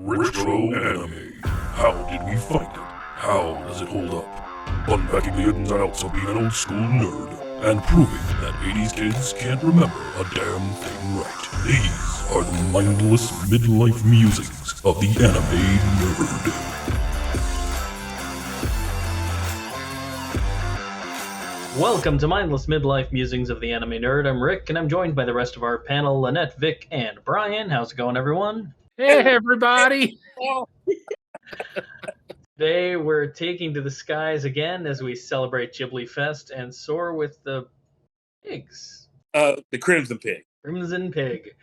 Retro anime. How did we find it? How does it hold up? Unpacking the ins and outs of being an old school nerd and proving that 80s kids can't remember a damn thing right. These are the mindless midlife musings of the anime nerd. Welcome to Mindless Midlife Musings of the Anime Nerd. I'm Rick, and I'm joined by the rest of our panel, Lynette, Vic, and Brian. How's it going, everyone? Hey, everybody! Today, we're taking to the skies again as we celebrate Ghiblifest and soar with the pigs. The Crimson Pig. Crimson Pig.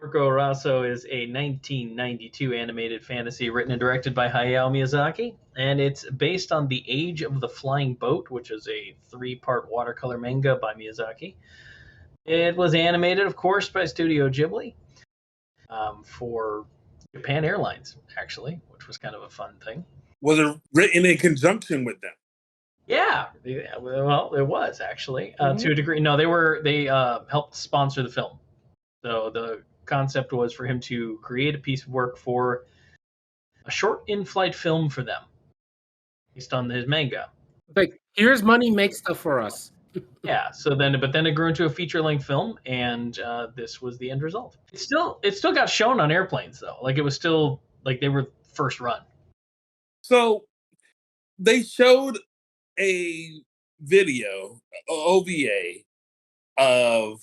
Porco Rosso is a 1992 animated fantasy written and directed by Hayao Miyazaki, and it's based on The Age of the Flying Boat, which is a 3-part watercolor manga by Miyazaki. It was animated, of course, by Studio Ghibli for Japan Airlines, actually, which was kind of a fun thing. Was it written in conjunction with them? Yeah, well, it was actually to a degree. No, they helped sponsor the film, so the concept was for him to create a piece of work for a short in-flight film for them based on his manga. Like, here's money, make stuff for us. Yeah, but then it grew into a feature-length film, and this was the end result. It still got shown on airplanes though. Like, it was still like they were first run. So they showed a video, OVA, of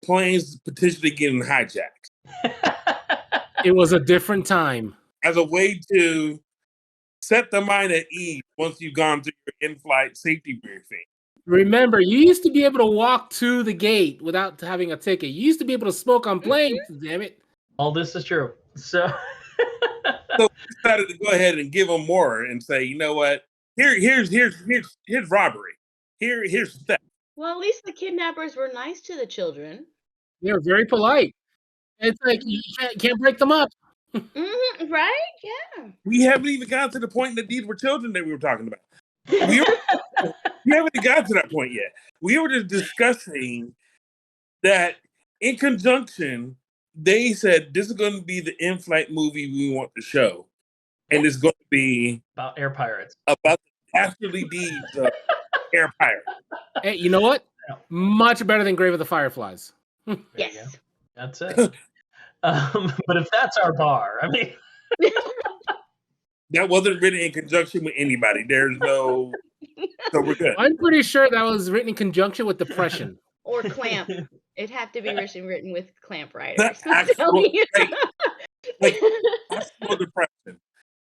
planes potentially getting hijacked It was a different time. as a way to set the mind at ease once you've gone through your in-flight safety briefing. Remember, you used to be able to walk to the gate without having a ticket. You used to be able to smoke on planes, damn it. All this is true. So So we decided to go ahead and give them more and say, you know what? Here's robbery. Here's theft. Well, at least the kidnappers were nice to the children. They were very polite. It's like, you can't break them up. Right? Yeah. We haven't even gotten to the point that these were children that we were talking about. We haven't gotten to that point yet. We were just discussing that in conjunction, they said this is going to be the in-flight movie we want to show. And it's going to be about air pirates. about the dastardly deeds of air pirates. Hey, you know what? Much better than Grave of the Fireflies. There you go. Yes. That's it. But if that's our bar, I mean, That wasn't written in conjunction with anybody. There's no... So we're good. I'm pretty sure that was written in conjunction with Depression. Or Clamp. It'd have to be written with Clamp writers. That's actual depression.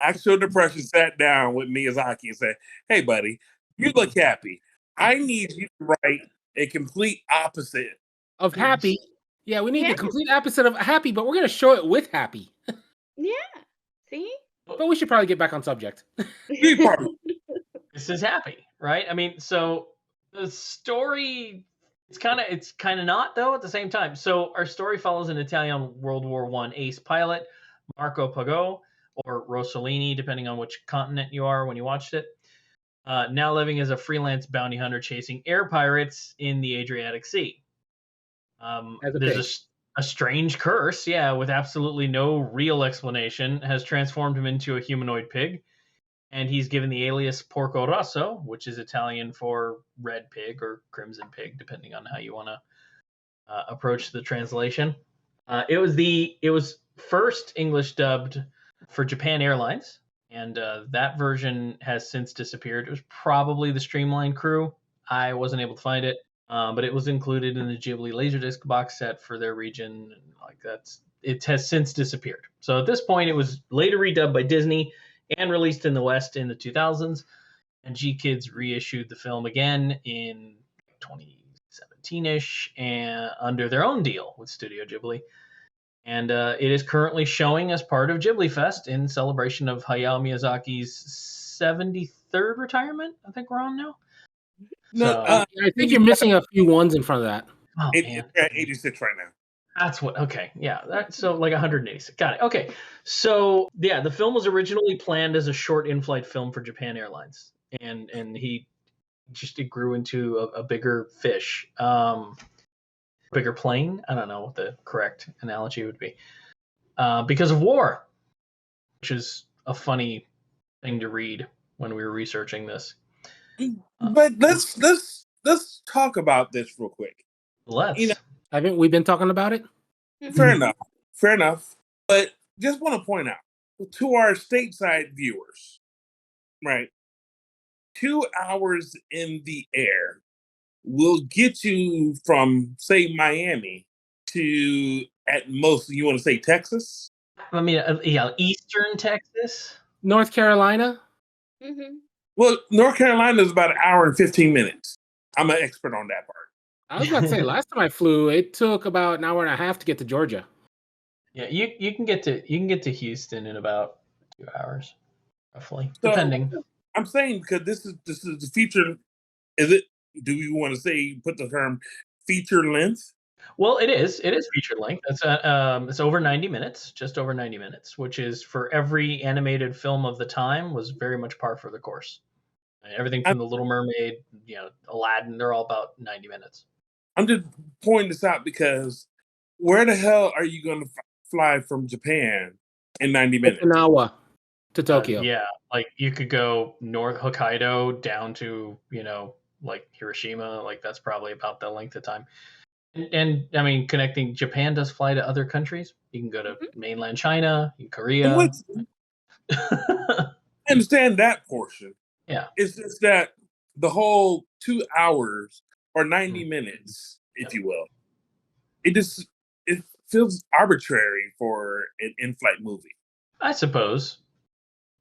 Actual depression sat down with Miyazaki and said, "Hey, buddy, you look happy. I need you to write a complete opposite Of Happy. Yeah, we need the complete opposite of Happy, but we're going to show it with Happy. Yeah. See? But we should probably get back on subject. this is happy, right? I mean, so the story, it's kind of not though at the same time. So our story follows an Italian World War I ace pilot, Marco Pago, or Rossellini, depending on which continent you are when you watched it. Now living as a freelance bounty hunter chasing air pirates in the Adriatic Sea. There's a strange curse, with absolutely no real explanation, has transformed him into a humanoid pig, and he's given the alias Porco Rosso, which is Italian for red pig or crimson pig, depending on how you want to approach the translation. It was first English dubbed for Japan Airlines, and that version has since disappeared. It was probably the Streamline crew. I wasn't able to find it. But it was included in the Ghibli Laserdisc box set for their region. It has since disappeared. So at this point, it was later redubbed by Disney and released in the West in the 2000s. And G-Kids reissued the film again in 2017-ish and under their own deal with Studio Ghibli. And it is currently showing as part of Ghiblifest in celebration of Hayao Miyazaki's 73rd retirement. I think we're on now. No, I think you're missing a few ones in front of that. Oh, it's at 86 right now. That's what. Okay, yeah. So like 186. Got it. Okay. So yeah, the film was originally planned as a short in-flight film for Japan Airlines, and it grew into a bigger fish, bigger plane. I don't know what the correct analogy would be, because of war. which is a funny thing to read when we were researching this. But let's talk about this real quick. Let's. You know, Haven't we been talking about it? fair enough. But just want to point out to our stateside viewers, right? 2 hours in the air will get you from, say, Miami to, at most, you want to say Texas? I mean, yeah, Eastern Texas. North Carolina? Mm-hmm. Well, North Carolina is about an hour and 15 minutes. I'm an expert on that part. I was about to say, last time I flew, it took about an hour and a half to get to Georgia. Yeah, you can get to Houston in about 2 hours, roughly, So, depending. I'm saying because this is the feature. Is it? Do you want to say put the term feature length? Well, it is feature length. It's over 90 minutes, just over 90 minutes, which is for every animated film of the time was very much par for the course. Everything from The Little Mermaid, Aladdin, they're all about 90 minutes. I'm just pointing this out because where the hell are you going to fly from Japan in 90 minutes? Okinawa to Tokyo. Yeah, like you could go north Hokkaido down to, like Hiroshima, like that's probably about the length of time. And I mean, connecting Japan does fly to other countries. You can go to mainland China, Korea. I understand that portion. Yeah. It's just that the whole 2 hours or 90 minutes, if you will, it feels arbitrary for an in-flight movie. I suppose.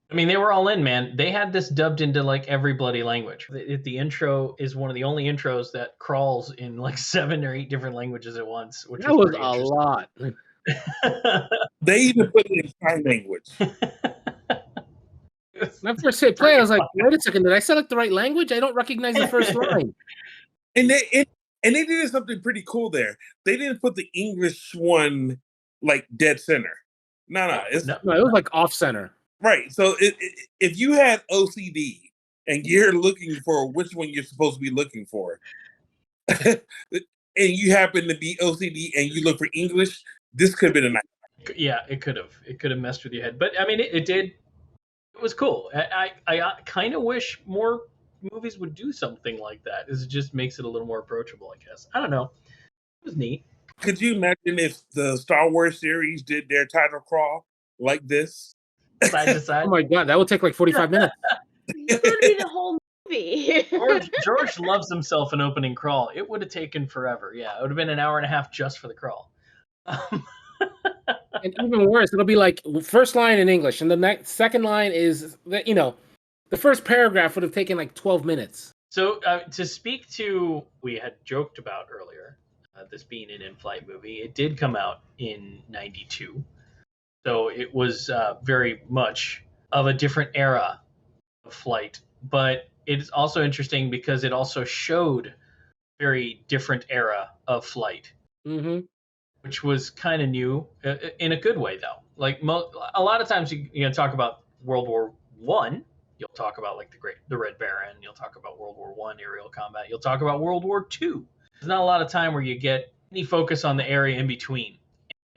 I mean, they were all in, man. They had this dubbed into like every bloody language. The intro is one of the only intros that crawls in like 7 or 8 different languages at once, which That was pretty a lot. They even put it in sign language. When I first hit play, I was like, wait a second, did I select the right language? I don't recognize the first line. And they did something pretty cool there. They didn't put the English one like dead center. No, it was like off center. Right. So if you had OCD and you're looking for which one you're supposed to be looking for, and you happen to be OCD and you look for English, this could have been a night. Yeah, it could have. It could have messed with your head. But I mean, it did. It was cool. I kind of wish more movies would do something like that. It just makes it a little more approachable, I guess. I don't know. It was neat. Could you imagine if the Star Wars series did their title crawl like this? Side to side. Oh my god, that would take like 45 minutes. That would be the whole movie. George loves himself an opening crawl. It would have taken forever. Yeah, it would have been an hour and a half just for the crawl. And even worse, it'll be like first line in English, and the second line is, the first paragraph would have taken like 12 minutes. So to speak to, we had joked about earlier, this being an in-flight movie, it did come out in 92. So it was very much of a different era of flight. But it's also interesting because it also showed very different era of flight. Mm-hmm. Which was kind of new in a good way, though. Like a lot of times you talk about World War I, you'll talk about like the Red Baron, you'll talk about World War I aerial combat, you'll talk about World War II. There's not a lot of time where you get any focus on the area in between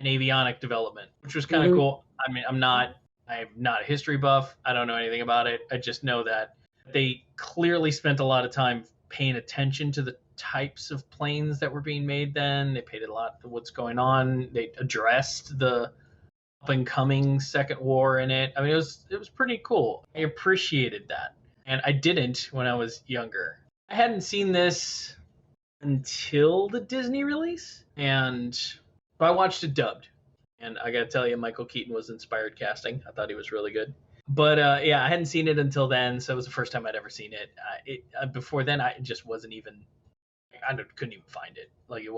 and avionic development, which was kind of cool. I mean, I'm not a history buff. I don't know anything about it. I just know that they clearly spent a lot of time paying attention to the types of planes that were being made then. They paid a lot to what's going on. They addressed the up and coming Second War in it. I mean, it was pretty cool. I appreciated that. And I didn't when I was younger. I hadn't seen this until the Disney release, and I watched it dubbed. And I gotta tell you, Michael Keaton was inspired casting. I thought he was really good. But yeah, I hadn't seen it until then, so it was the first time I'd ever seen it. Before then, I just wasn't even. I couldn't even find it. Like it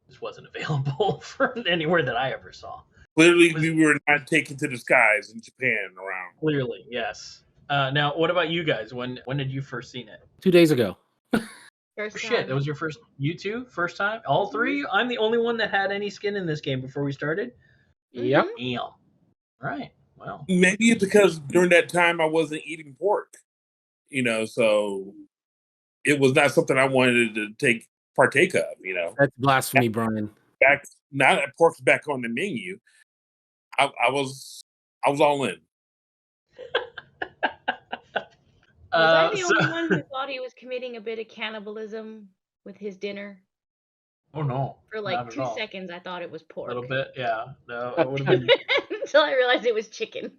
just wasn't available for anywhere that I ever saw. Clearly, we were not taken to the skies in Japan around. Clearly, yes. Now, what about you guys? When did you first seen it? 2 days ago. First Shit, time. that was your first. You two, first time. All three. I'm the only one that had any skin in this game before we started. Yep. Damn. All right. Well. Maybe it's because during that time I wasn't eating pork, so it was not something I wanted to partake of. That's blasphemy, Brian. Now that pork's back on the menu, I was I was all in. Was I the So- only one who thought he was committing a bit of cannibalism with his dinner? Oh no. For not like at 2 all. seconds, I thought it was A pork. little bit, yeah. No, it would have been. Until I realized it was chicken.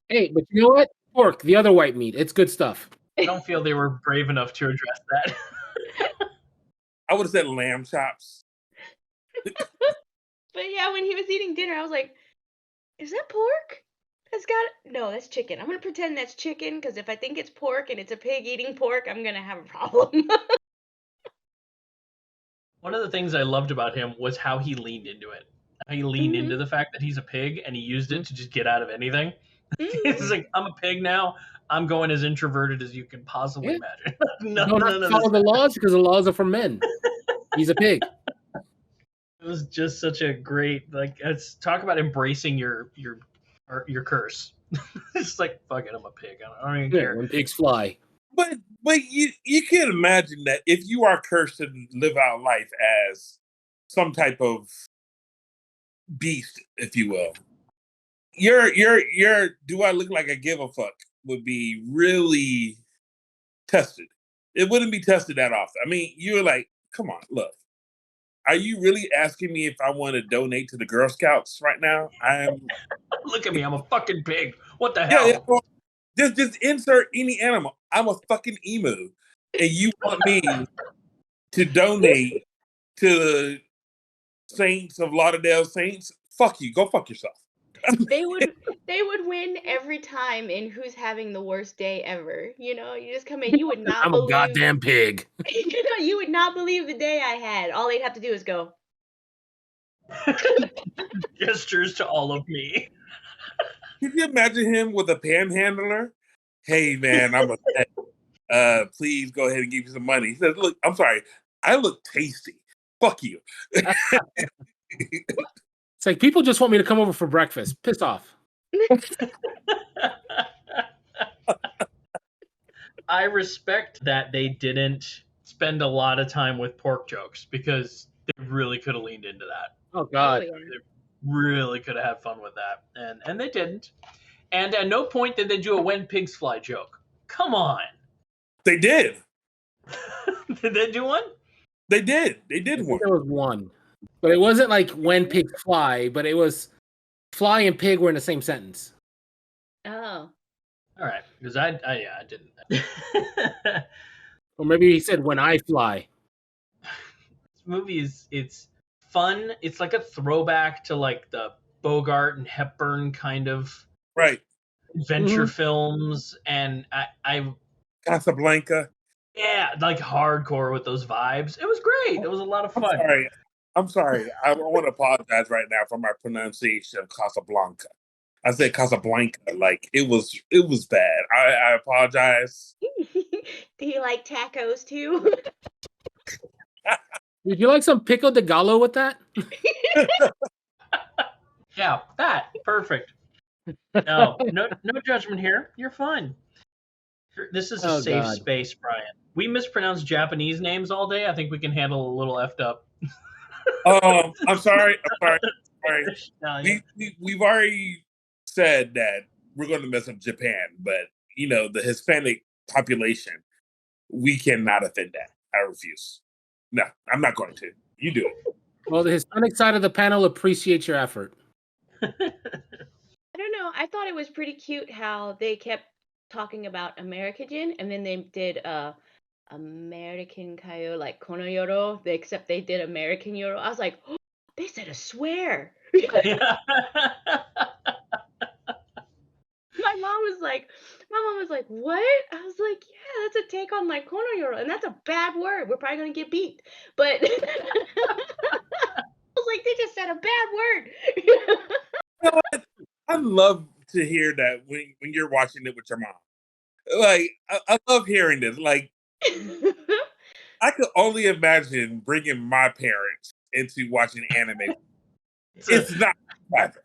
Hey, but you know what? Pork, the other white meat. It's good stuff. I don't feel they were brave enough to address that. I would have said lamb chops. But yeah, when he was eating dinner, I was like, is that pork? No, that's chicken. I'm going to pretend that's chicken because if I think it's pork and it's a pig eating pork, I'm going to have a problem. One of the things I loved about him was how he leaned into it. How he leaned into the fact that he's a pig and he used it to just get out of anything. He's like, I'm a pig now. I'm going as introverted as you can possibly imagine. You don't have to follow the laws because the laws are for men. He's a pig. It was just such a great, like, it's talk about embracing your curse. It's like, fuck it, I'm a pig. I don't even care. When pigs fly. But you can imagine that if you are cursed to live out life as some type of beast, if you will, your do I look like I give a fuck would be really tested. It wouldn't be tested that often. I mean, you're like, come on, look. Are you really asking me if I want to donate to the Girl Scouts right now? Look at me, I'm a fucking pig. What the hell? Yeah, well, just insert any animal. I'm a fucking emu, and you want me to donate to the Saints of Lauderdale Saints? Fuck you. Go fuck yourself. They would win every time in who's having the worst day ever. You know, you just come in, you would not I'm believe. a goddamn pig. You would not believe the day I had. All they'd have to do is go. Gestures to all of me. Could you imagine him with a panhandler? Hey man, I'm a please go ahead and give me some money. He says, look, I'm sorry, I look tasty. Fuck you. It's like people just want me to come over for breakfast. Piss off. I respect that they didn't spend a lot of time with pork jokes because they really could have leaned into that. Oh God. Oh, yeah. They really could have had fun with that, and they didn't. And at no point did they do a "when pigs fly" joke. Come on. They did. Did they do one? They did. They I did think one. there was one. But it wasn't like when pigs fly, but it was fly and pig were in the same sentence. Oh. All right, because I didn't. Or maybe he said when I fly. This movie it's fun. It's like a throwback to like the Bogart and Hepburn kind of Right. adventure films, and I Casablanca. yeah, like hardcore with those vibes. It was great. It was a lot of fun. I'm sorry. I want to apologize right now for my pronunciation of Casablanca. I said Casablanca like it was bad. I apologize. Do you like tacos too? Would you like some pico de gallo with that? Yeah, that perfect. No judgment here. You're fine. This is a Oh, safe God. space, Brian. We mispronounce Japanese names all day. I think we can handle a little effed up. I'm sorry. No, We've already said that we're going to mess up Japan, but you know the Hispanic population, we cannot offend that. I refuse. No, I'm not going to. You do it. Well, the Hispanic side of the panel appreciates your effort. I don't know. I thought it was pretty cute how they kept talking about American and then they did American Kayo like Kono Yoro, except they did American Yoro. I was like, oh, they said a swear. My mom was like, what? I was like, yeah, that's a take on like Kono Yoro, and that's a bad word. We're probably gonna get beat. But I was like, they just said a bad word. You know what? I love to hear that when you're watching it with your mom. Like, I love hearing this. Like, I could only imagine bringing my parents into watching anime. It's not private.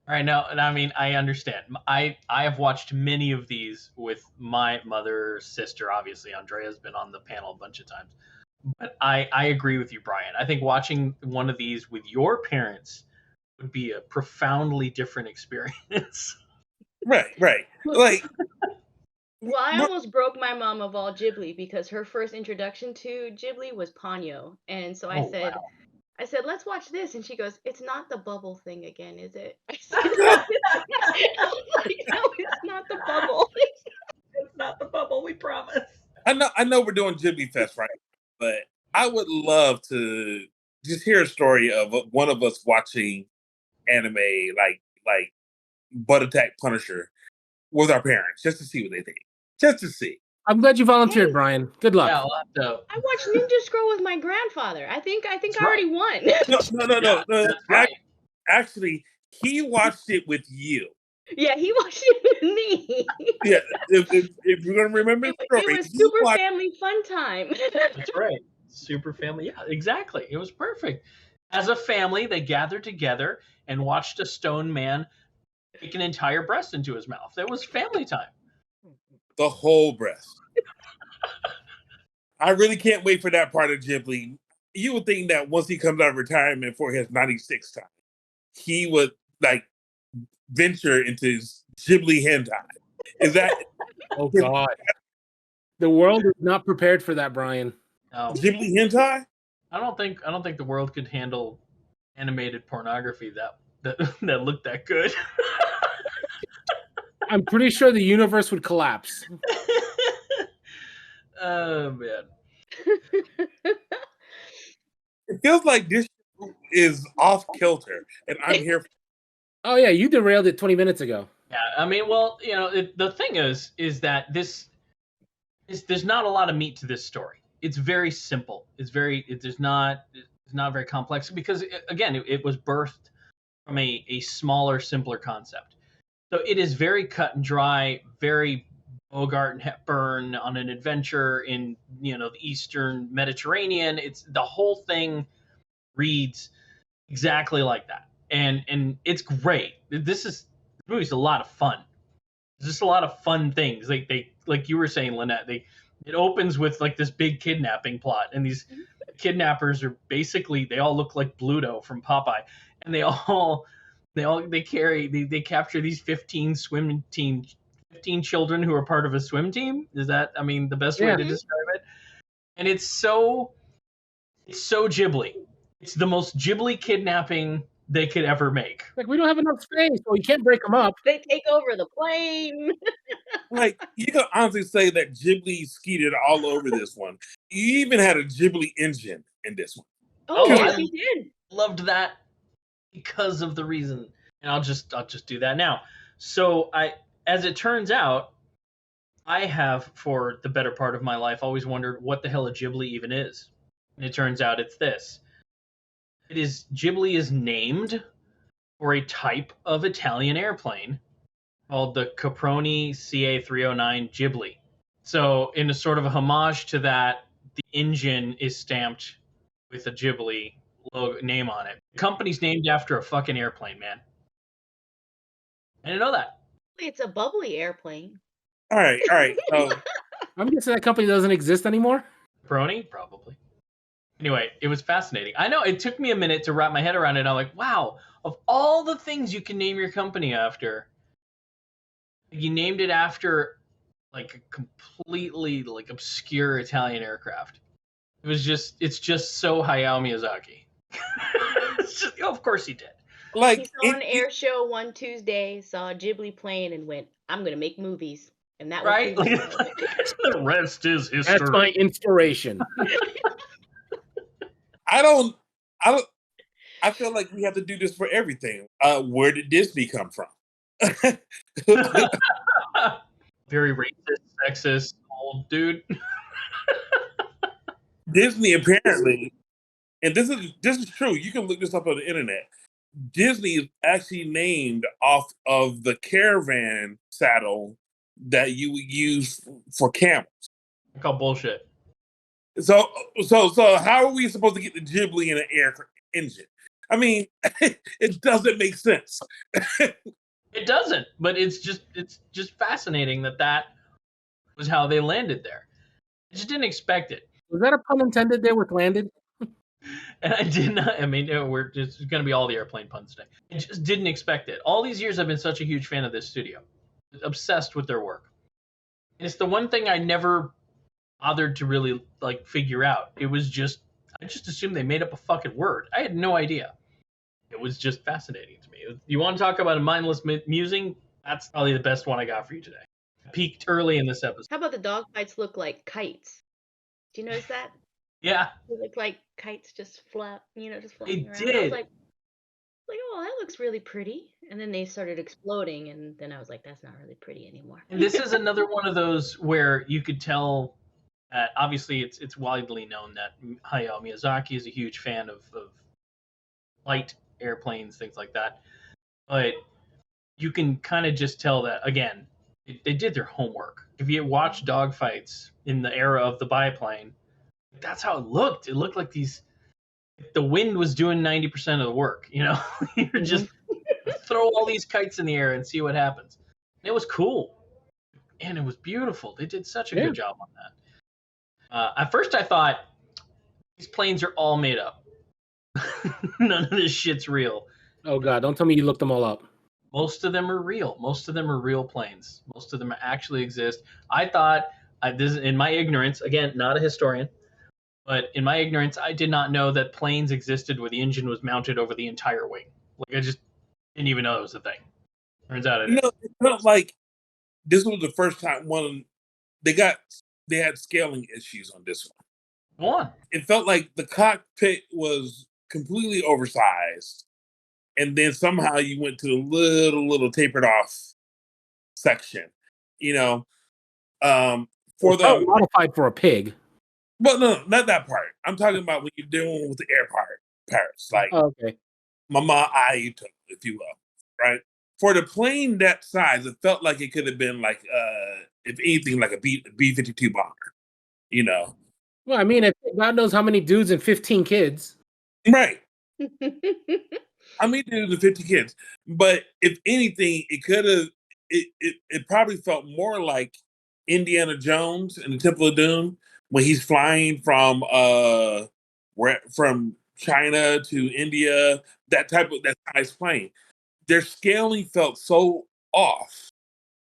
All right, now, and I mean, I understand. I have watched many of these with my mother, sister. Obviously, Andrea's been on the panel a bunch of times. But I agree with you, Brian. I think watching one of these with your parents would be a profoundly different experience. Right. Like, Well, I almost broke my mom of all Ghibli because her first introduction to Ghibli was Ponyo, and so I Oh, said, wow. let's watch this, and she goes, "It's not the bubble thing again, is it?" I said, "No, it's not the bubble." It's not the bubble, we promise. I know we're doing Ghiblifest right, but I would love to just hear a story of one of us watching anime like Butt Attack Punisher with our parents, just to see what they think, just to see. I'm glad you volunteered, Hey. Brian. Good luck. Yeah, we'll have to. I watched Ninja Scroll with my grandfather. I think I already won. No. That's right. Actually, he watched it with you. Yeah, he watched it with me. Yeah, if you're gonna remember the story, It was he super watched- family fun time. That's right. Super family. Yeah, exactly. It was perfect. As a family, they gathered together and watched a stone man take an entire breast into his mouth. It was family time. the whole breast. I really can't wait for that part of Ghibli. You would think that once he comes out of retirement for his 96th time, he would like venture into his Ghibli hentai. Is that Oh God, the world is not prepared for that, Brian. No, Ghibli hentai? I don't think the world could handle animated pornography that looked that good. I'm pretty sure the universe would collapse. Oh man. It feels like this is off kilter, and I'm here. Oh yeah, you derailed it 20 minutes ago. Yeah, I mean, well, the thing is that there's not a lot of meat to this story. It's very simple. It's not very complex because again, it was birthed from a smaller, simpler concept. So it is very cut and dry, very Bogart and Hepburn on an adventure in the Eastern Mediterranean. It's the whole thing reads exactly like that, and it's great. The movie's a lot of fun. There's just a lot of fun things. Like you were saying, Lynette. It opens with like this big kidnapping plot, and these kidnappers are basically they all look like Bluto from Popeye, and they capture these 15 children who are part of a swim team. Is that the best way to describe it? And it's so Ghibli. It's the most Ghibli kidnapping they could ever make. Like we don't have enough space, so you can't break them up. They take over the plane. Like you can honestly say that Ghibli skeeted all over this one. You even had a Ghibli engine in this one. Oh, Oh, yes, I- he did. Loved that because of the reason, and I'll just do that now. So as it turns out, I have for the better part of my life always wondered what the hell a Ghibli even is, and it turns out it's this. Ghibli is named for a type of Italian airplane called the Caproni CA309 Ghibli. So in a sort of a homage to that, the engine is stamped with a Ghibli logo name on it. The company's named after a fucking airplane, man. I didn't know that. It's a bubbly airplane. All right. So I'm guessing that company doesn't exist anymore. Caproni? Probably. Anyway, it was fascinating. I know it took me a minute to wrap my head around it. I'm like, wow, of all the things you can name your company after, you named it after like a completely like obscure Italian aircraft. It's just so Hayao Miyazaki. Of course he did. like He saw an air show one Tuesday, saw a Ghibli plane, and went, "I'm gonna make movies." And that was Right? his Like, goal. the rest is history. That's my inspiration. I feel like we have to do this for everything. Where did Disney come from? Very racist, sexist, old dude. Disney apparently, and this is true. You can look this up on the internet. Disney is actually named off of the caravan saddle that you would use for camels. I call bullshit. So how are we supposed to get the Ghibli in an air engine? I mean, it doesn't make sense. It doesn't, but it's just fascinating that was how they landed there. I just didn't expect it. Was that a pun intended there with landed? And I did not. I mean, we're just going to be all the airplane puns today. I just didn't expect it. All these years, I've been such a huge fan of this studio, obsessed with their work. And it's the one thing I never bothered to really like figure out. It was just I just assumed they made up a fucking word. I had no idea. It was just fascinating to me. You want to talk about a mindless musing? That's probably the best one I got for you today. Peaked early in this episode. How about the dog fights look like kites? Do you notice that? Yeah, They look like kites just just flying they around. I was did. like, oh, that looks really pretty. And then they started exploding, and then I was like, that's not really pretty anymore. And this is another one of those where you could tell that obviously it's widely known that Hayao Miyazaki is a huge fan of light airplanes, things like that. But you can kind of just tell that again, they did their homework. If you watch dogfights in the era of the biplane, that's how it looked. It looked like the wind was doing 90% of the work. You're just throw all these kites in the air and see what happens. And it was cool, and it was beautiful. They did such a good job on that. At first, I thought these planes are all made up. None of this shit's real. Oh God! Don't tell me you looked them all up. Most of them are real. Most of them are real planes. Most of them actually exist. I thought, this in my ignorance, again, not a historian, but in my ignorance, I did not know that planes existed where the engine was mounted over the entire wing. Like I just didn't even know it was a thing. Turns out it is. It felt like this was the first time they had scaling issues on this one. Go on. It felt like the cockpit was completely oversized, and then somehow you went to the little tapered off section. For the modified for a pig. Well, no, not that part. I'm talking about when you're dealing with the air parts, like okay. Mama Ayuto, if you will, right? For the plane that size, it felt like it could have been like, if anything, like a B-52 bomber. Well, I mean, God knows how many dudes and 15 kids. Right. I mean, dudes and 50 kids. But if anything, it could have. It probably felt more like Indiana Jones and the Temple of Doom when he's flying from China to India, that size plane. Their scaling felt so off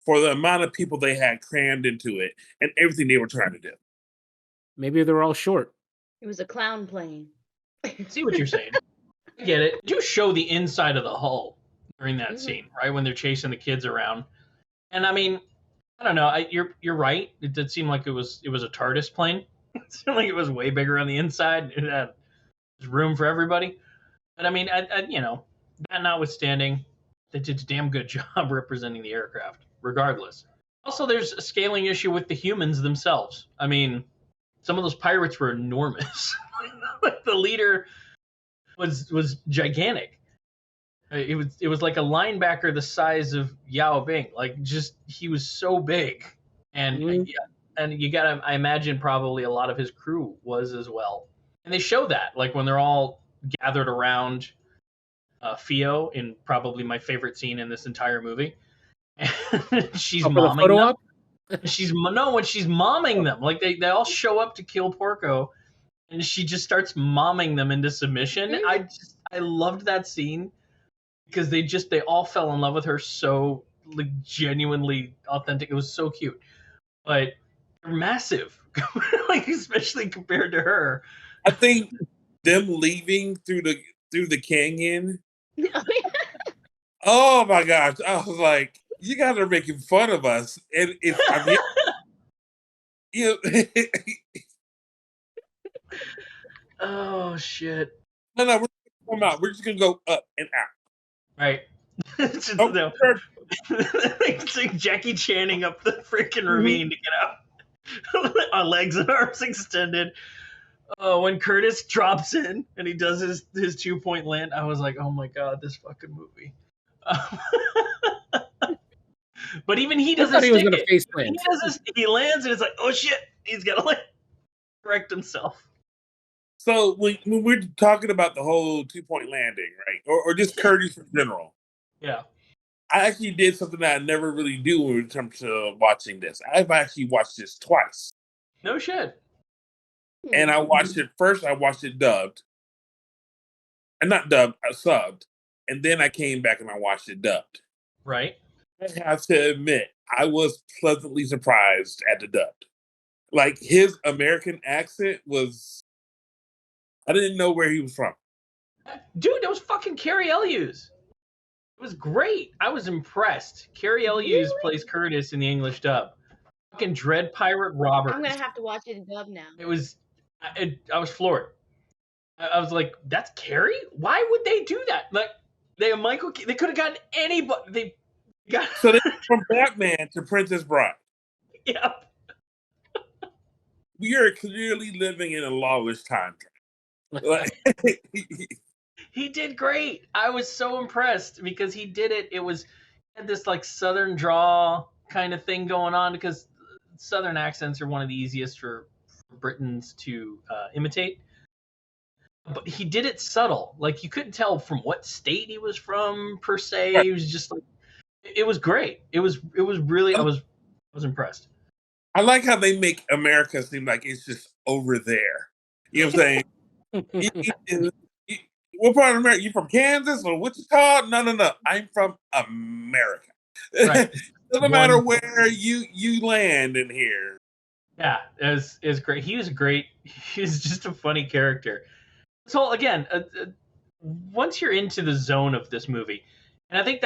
for the amount of people they had crammed into it and everything they were trying to do. Maybe they're all short. It was a clown plane. See what you're saying. I get it. Do show the inside of the hull during that scene, right? When they're chasing the kids around. And I mean, I don't know. You're right. It did seem like it was a TARDIS plane. It seemed like it was way bigger on the inside. It had room for everybody. But I mean, that notwithstanding, they did a damn good job representing the aircraft, regardless. Also, there's a scaling issue with the humans themselves. I mean, some of those pirates were enormous. Like the leader was gigantic. It was like a linebacker the size of Yao Bing. Like just he was so big, and you gotta I imagine probably a lot of his crew was as well. And they show that like when they're all gathered around Fio in probably my favorite scene in this entire movie. And she's momming them. When she's momming them, like they all show up to kill Porco, and she just starts momming them into submission. I loved that scene because they all fell in love with her so like genuinely authentic. It was so cute, but they're massive, like especially compared to her. I think them leaving through the canyon. Oh my gosh! I was like, you guys are making fun of us, and Oh shit! No, we're just gonna come out. We're just gonna go up and out. Right. It's like Jackie Channing up the freaking ravine to get out. Our legs and arms extended. Oh, when Curtis drops in and he does his 2-point land, I was like, oh my god, this fucking movie. But even he doesn't. He was gonna face plant. He lands and it's like, oh shit, he's gotta like correct himself. So when we're talking about the whole 2-point landing, right, or just Curtis in general, yeah, I actually did something that I never really do when it comes to watching this. I've actually watched this twice. No shit. And I watched it first. I watched it dubbed, and not dubbed, subbed, and then I came back and I watched it dubbed. Right. I have to admit, I was pleasantly surprised at the dubbed. Like his American accent was, I didn't know where he was from. Dude, that was fucking Carrie Elwes. It was great. I was impressed. Carrie Elwes plays Curtis in the English dub. Fucking Dread Pirate Roberts. I'm gonna have to watch it in dub now. It was, I was floored. I was like, that's Carrie? Why would they do that? Like, they have Michael. They could have gotten anybody. They got So they from Batman to Princess Bride. yeah. We are clearly living in a lawless time. Like, He did great. I was so impressed because he did it. It was had this like Southern draw kind of thing going on because Southern accents are one of the easiest for Britons to imitate. But he did it subtle. Like you couldn't tell from what state he was from per se. Right. He was just like, it was great. It was really. I was impressed. I like how they make America seem like it's just over there. You know what I'm saying? What part of America? You from Kansas or Wichita? No. I'm from America. Right. Doesn't matter where you land in here. Yeah, it was great. He was great. He was just a funny character. So again, once you're into the zone of this movie, and I think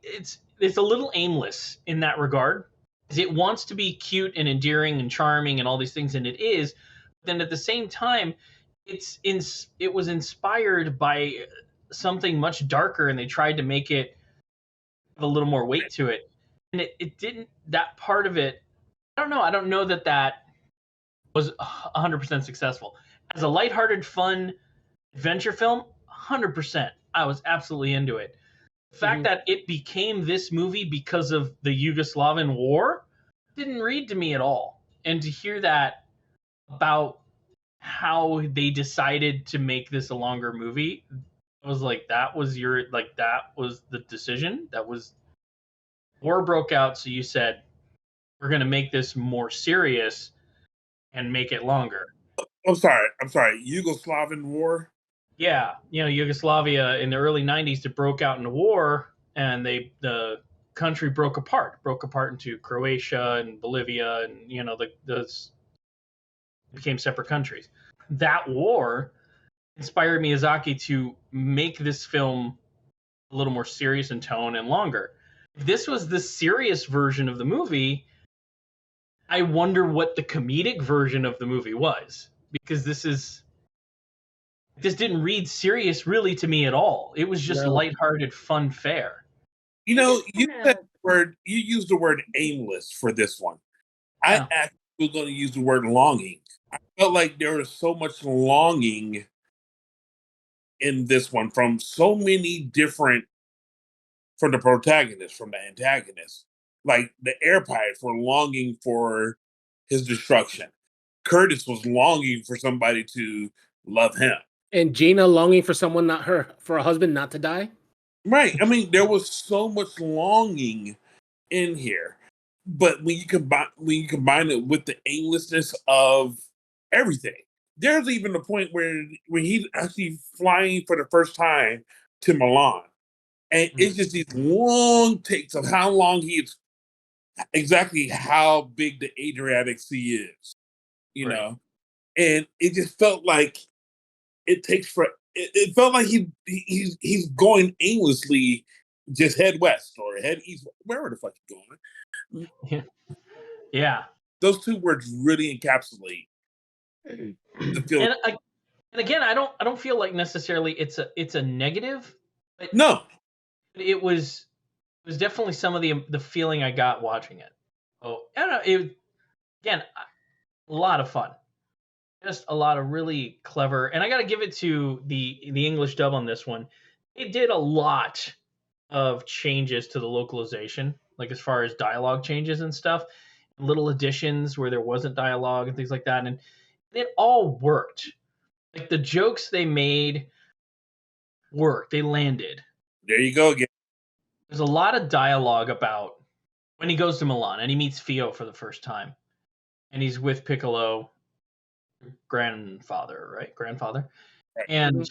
it's a little aimless in that regard. It wants to be cute and endearing and charming and all these things, and it is. Then at the same time, it was inspired by something much darker, and they tried to make it have a little more weight to it, and it didn't. That part of it, I don't know that was 100% successful as a lighthearted, fun adventure film. 100%, I was absolutely into it. The fact that it became this movie because of the Yugoslavian war didn't read to me at all. And to hear that about how they decided to make this a longer movie, I was like, that was the decision. That was war broke out, so you said we're going to make this more serious and make it longer. I'm sorry. Yugoslavian war. Yeah, Yugoslavia in the early 90s, it broke out in a war, and the country broke apart into Croatia and Bolivia, and those became separate countries. That war inspired Miyazaki to make this film a little more serious in tone and longer. If this was the serious version of the movie, I wonder what the comedic version of the movie was, because this didn't read serious really to me at all. It was just lighthearted fun fare. You used the word aimless for this one. Yeah. I actually was going to use the word longing. I felt like there was so much longing in this one from so many different, from the protagonist, from the antagonist. Like the air pirates were longing for his destruction. Curtis was longing for somebody to love him. And Gina longing for for a husband not to die. Right. I mean, there was so much longing in here, but when you combine it with the aimlessness of everything, there's even a point where when he's actually flying for the first time to Milan, and it's just these long takes of how long exactly how big the Adriatic Sea is, you know, and it just felt like it takes for. It felt like he's going aimlessly, just head west or head east, wherever the fuck he's going. Yeah. Those two words really encapsulate the feeling. And again, I don't feel like necessarily it's a negative. But no. It was definitely some of the feeling I got watching it. Oh, I don't know. Again, a lot of fun. Just a lot of really clever, and I got to give it to the English dub on this one. It did a lot of changes to the localization, like as far as dialogue changes and stuff, little additions where there wasn't dialogue and things like that, and it all worked. Like the jokes they made worked, they landed. There you go again. There's a lot of dialogue about when he goes to Milan and he meets Fio for the first time, and he's with Piccolo. Grandfather. And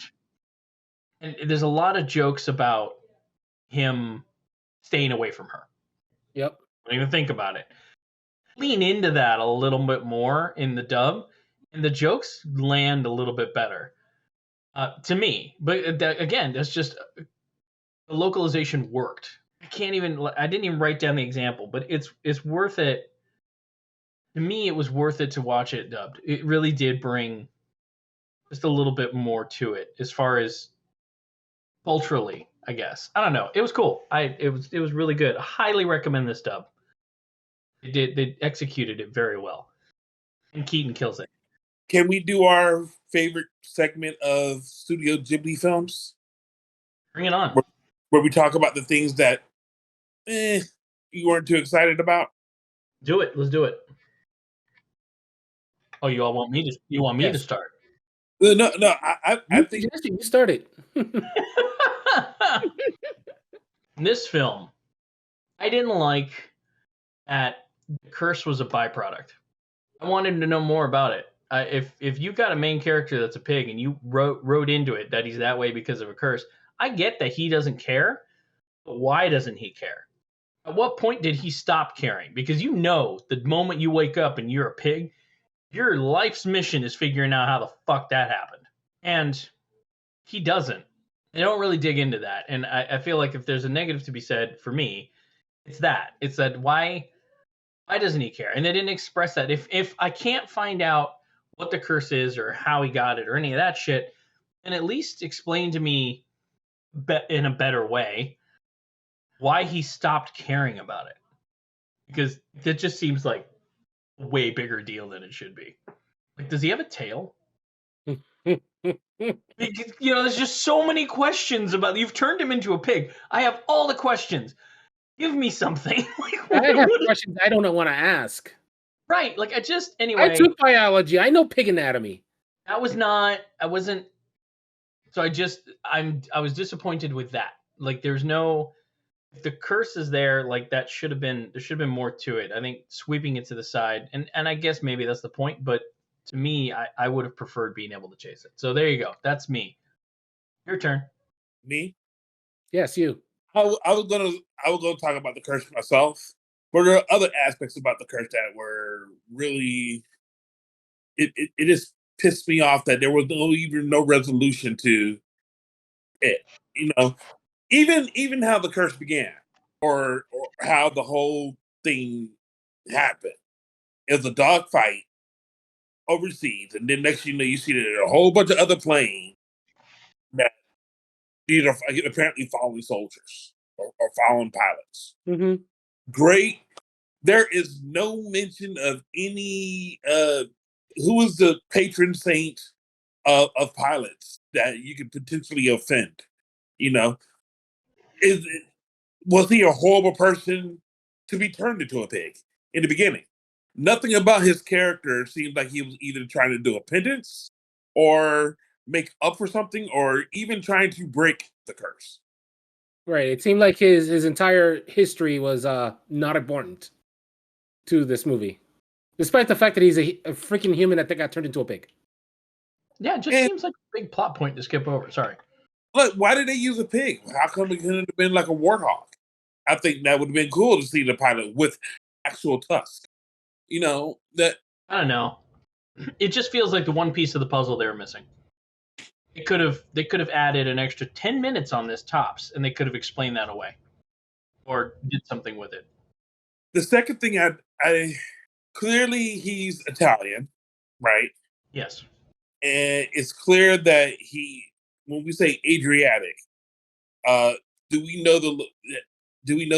And there's a lot of jokes about him staying away from her. Yep. Don't even think about it. Lean into that a little bit more in the dub, and the jokes land a little bit better to me. But again, that's just the localization worked. I didn't even write down the example, but it's worth it. To me, it was worth it to watch it dubbed. It really did bring just a little bit more to it as far as culturally, I guess. I don't know. It was cool. It was really good. I highly recommend this dub. They executed it very well. And Keaton kills it. Can we do our favorite segment of Studio Ghibli films? Bring it on. Where we talk about the things that you weren't too excited about? Do it. Let's do it. Oh, you all want me to start? No. I think you started. This film, I didn't like that the curse was a byproduct. I wanted to know more about it. If you got a main character that's a pig and you wrote into it that he's that way because of a curse, I get that he doesn't care, but why doesn't he care? At what point did he stop caring? Because you know the moment you wake up and you're a pig, your life's mission is figuring out how the fuck that happened. And he doesn't. They don't really dig into that. And I feel like if there's a negative to be said for me, it's that. It's that why doesn't he care? And they didn't express that. If I can't find out what the curse is or how he got it or any of that shit, then at least explain to me in a better way why he stopped caring about it. Because that just seems like a way bigger deal than it should be. Like, does he have a tail? Because, there's just so many questions about. You've turned him into a pig. I have all the questions. Give me something. I have questions I don't want to ask. Right. Like, anyway. I took biology. I know pig anatomy. I wasn't. So I was disappointed with that. Like, if the curse is there, like there should have been more to it. I think sweeping it to the side, and I guess maybe that's the point, but to me, I would have preferred being able to chase it. So there you go. That's me. Your turn. Me? Yes, you. I was gonna talk about the curse myself, but there are other aspects about the curse that were really it just pissed me off that there was no resolution to it. Even how the curse began or how the whole thing happened. It was a dog fight overseas, and then next thing you know, you see that there are a whole bunch of other planes that these are apparently fallen soldiers or fallen pilots. Mm-hmm. Great. There is no mention of any who is the patron saint of pilots that you could potentially offend. Was he a horrible person to be turned into a pig in the beginning? Nothing about his character seemed like he was either trying to do a penance or make up for something or even trying to break the curse. Right. It seemed like his entire history was not important to this movie, despite the fact that he's a freaking human that got turned into a pig. Yeah, it just seems like a big plot point to skip over. Sorry. Look, why did they use a pig? How come it couldn't have been like a warthog? I think that would have been cool to see the pilot with actual tusks. That I don't know. It just feels like the one piece of the puzzle they were missing. They could have added an extra 10 minutes on this tops, and they could have explained that away, or did something with it. The second thing, I clearly he's Italian, right? Yes. And it's clear that when we say Adriatic, do we know the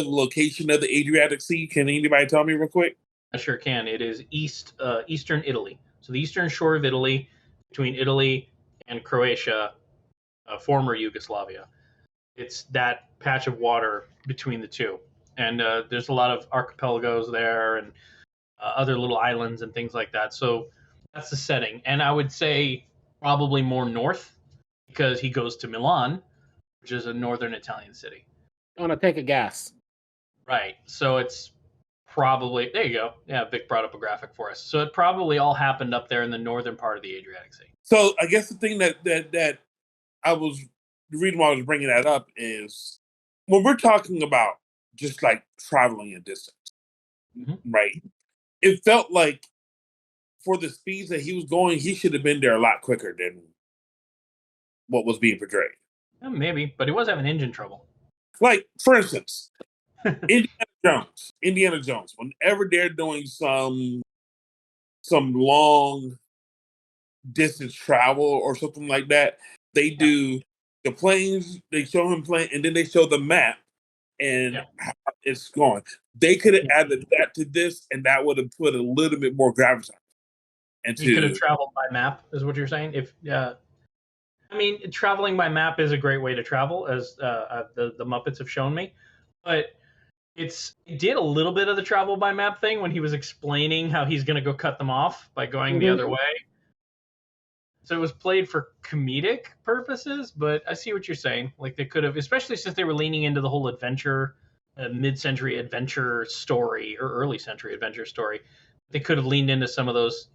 location of the Adriatic Sea? Can anybody tell me real quick? I sure can. It is eastern Italy. So the eastern shore of Italy, between Italy and Croatia, former Yugoslavia. It's that patch of water between the two. And there's a lot of archipelagos there and other little islands and things like that. So that's the setting. And I would say probably more north because he goes to Milan, which is a northern Italian city. On a tank of gas. Right. So it's probably, there you go. Yeah, Vic brought up a graphic for us. So it probably all happened up there in the northern part of the Adriatic Sea. So I guess the thing that I was the reason why I was bringing that up is when we're talking about just like traveling a distance, right? It felt like for the speeds that he was going, he should have been there a lot quicker than what was being portrayed. Maybe, but he was having engine trouble. Like, for instance, Indiana Jones, whenever they're doing some long distance travel or something like that, they do the planes, they show him playing, and then they show the map and how it's going. They could have added that to this, and that would have put a little bit more gravitas into. You could have traveled by map, is what you're saying. If I mean, traveling by map is a great way to travel, as the Muppets have shown me. But it did a little bit of the travel by map thing when he was explaining how he's going to go cut them off by going the other way. So it was played for comedic purposes, but I see what you're saying. Like they could have, especially since they were leaning into the whole adventure, mid-century adventure story or early century adventure story. They could have leaned into some of those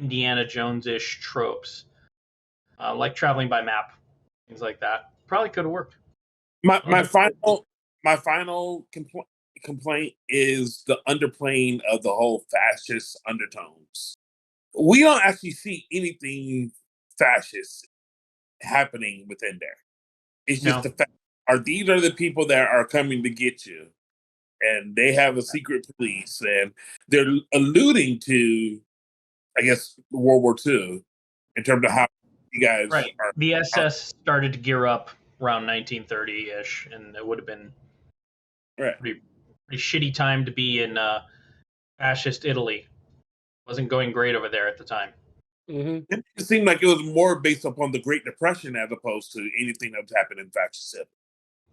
Indiana Jones-ish tropes, like traveling by map, things like that. Probably could have worked. My final complaint is the underplaying of the whole fascist undertones. We don't actually see anything fascist happening within there. It's just the fact these are the people that are coming to get you, and they have a secret police, and they're alluding to, I guess, World War II in terms of how you guys are. The SS started to gear up around 1930-ish, and it would have been pretty shitty time to be in fascist Italy. Wasn't going great over there at the time. It seemed like it was more based upon the Great Depression as opposed to anything that was happening in fascist Italy.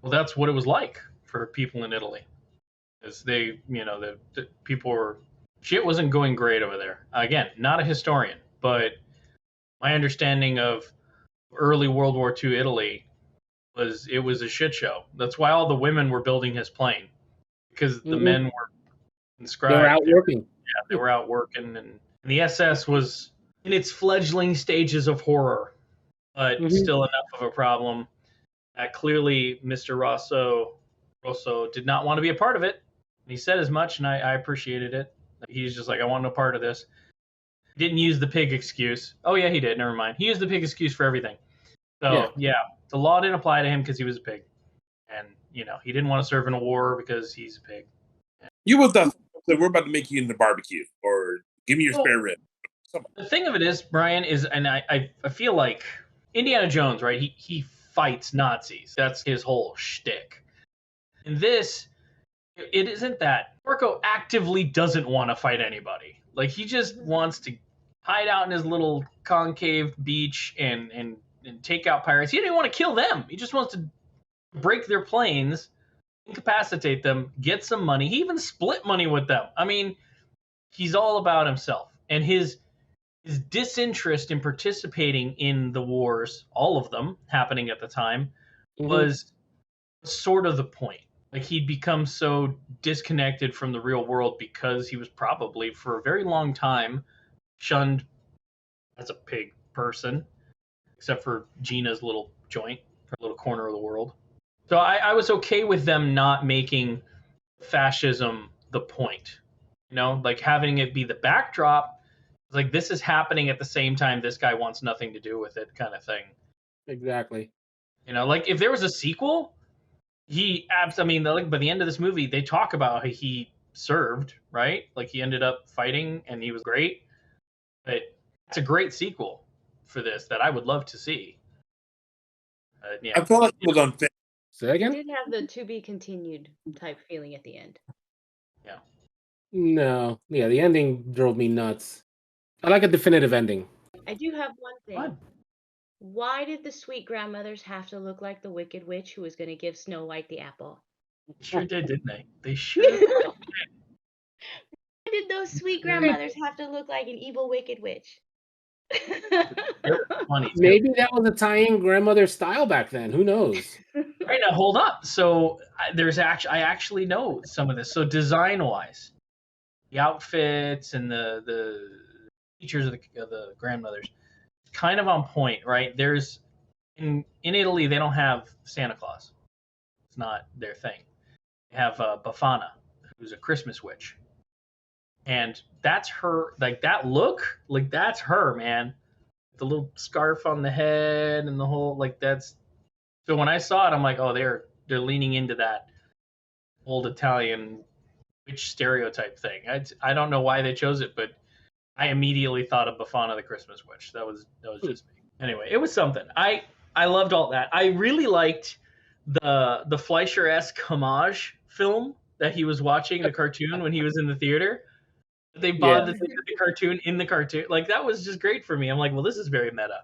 Well, that's what it was like for people in Italy. Because they, the people were, shit wasn't going great over there. Again, not a historian, but my understanding of early World War II Italy was it was a shit show. That's why all the women were building his plane, because the men were inscribed. They were out working. Yeah, they were out working, and the SS was in its fledgling stages of horror, but still enough of a problem that clearly Mr. Rosso did not want to be a part of it. And he said as much, and I appreciated it. He's just like, I want no part of this. Didn't use the pig excuse. Oh, yeah, he did. Never mind. He used the pig excuse for everything. So, yeah the law didn't apply to him because he was a pig. And, he didn't want to serve in a war because he's a pig. You would have thought, we're about to make you into barbecue, or give me your spare rib. The thing of it is, Brian, and I feel like Indiana Jones, right? He fights Nazis. That's his whole shtick. In this, it isn't that. Porco actively doesn't want to fight anybody. Like, he just wants to hide out in his little concave beach and take out pirates. He didn't want to kill them. He just wants to break their planes, incapacitate them, get some money. He even split money with them. I mean, he's all about himself. And his disinterest in participating in the wars, all of them happening at the time, was sort of the point. Like, he'd become so disconnected from the real world because he was probably, for a very long time, shunned as a pig person, except for Gina's little joint, her little corner of the world. So I was okay with them not making fascism the point. Like having it be the backdrop. Like, this is happening at the same time this guy wants nothing to do with it, kind of thing. Exactly. Like, if there was a sequel, by the end of this movie, they talk about how he served, right? Like, he ended up fighting and he was great. But it's a great sequel for this that I would love to see. I feel like it was unfair. Say again? It did have the to be continued type feeling at the end. Yeah. No. Yeah, the ending drove me nuts. I like a definitive ending. I do have one thing. What? Why did the sweet grandmothers have to look like the Wicked Witch who was going to give Snow White the apple? Sure did, didn't they? They sure did. Why did those sweet grandmothers have to look like an evil Wicked Witch? Funny. Maybe that was a tie-in grandmother style back then. Who knows? Right, now hold up. So I actually know some of this. So design-wise, the outfits and the features of the grandmothers, kind of on point, right? There's in Italy, they don't have Santa Claus. It's not their thing. They have Befana, who's a Christmas witch, and that's her. Like that look, like that's her, man. The little scarf on the head and the whole like that's. So when I saw it, I'm like, oh, they're leaning into that old Italian witch stereotype thing. I don't know why they chose it, but I immediately thought of Befana the Christmas Witch. That was just me. Anyway, it was something. I loved all that. I really liked the Fleischer-esque homage film that he was watching, the cartoon when he was in the theater. They bothered to put the cartoon in the cartoon. Like that was just great for me. I'm like, well, this is very meta.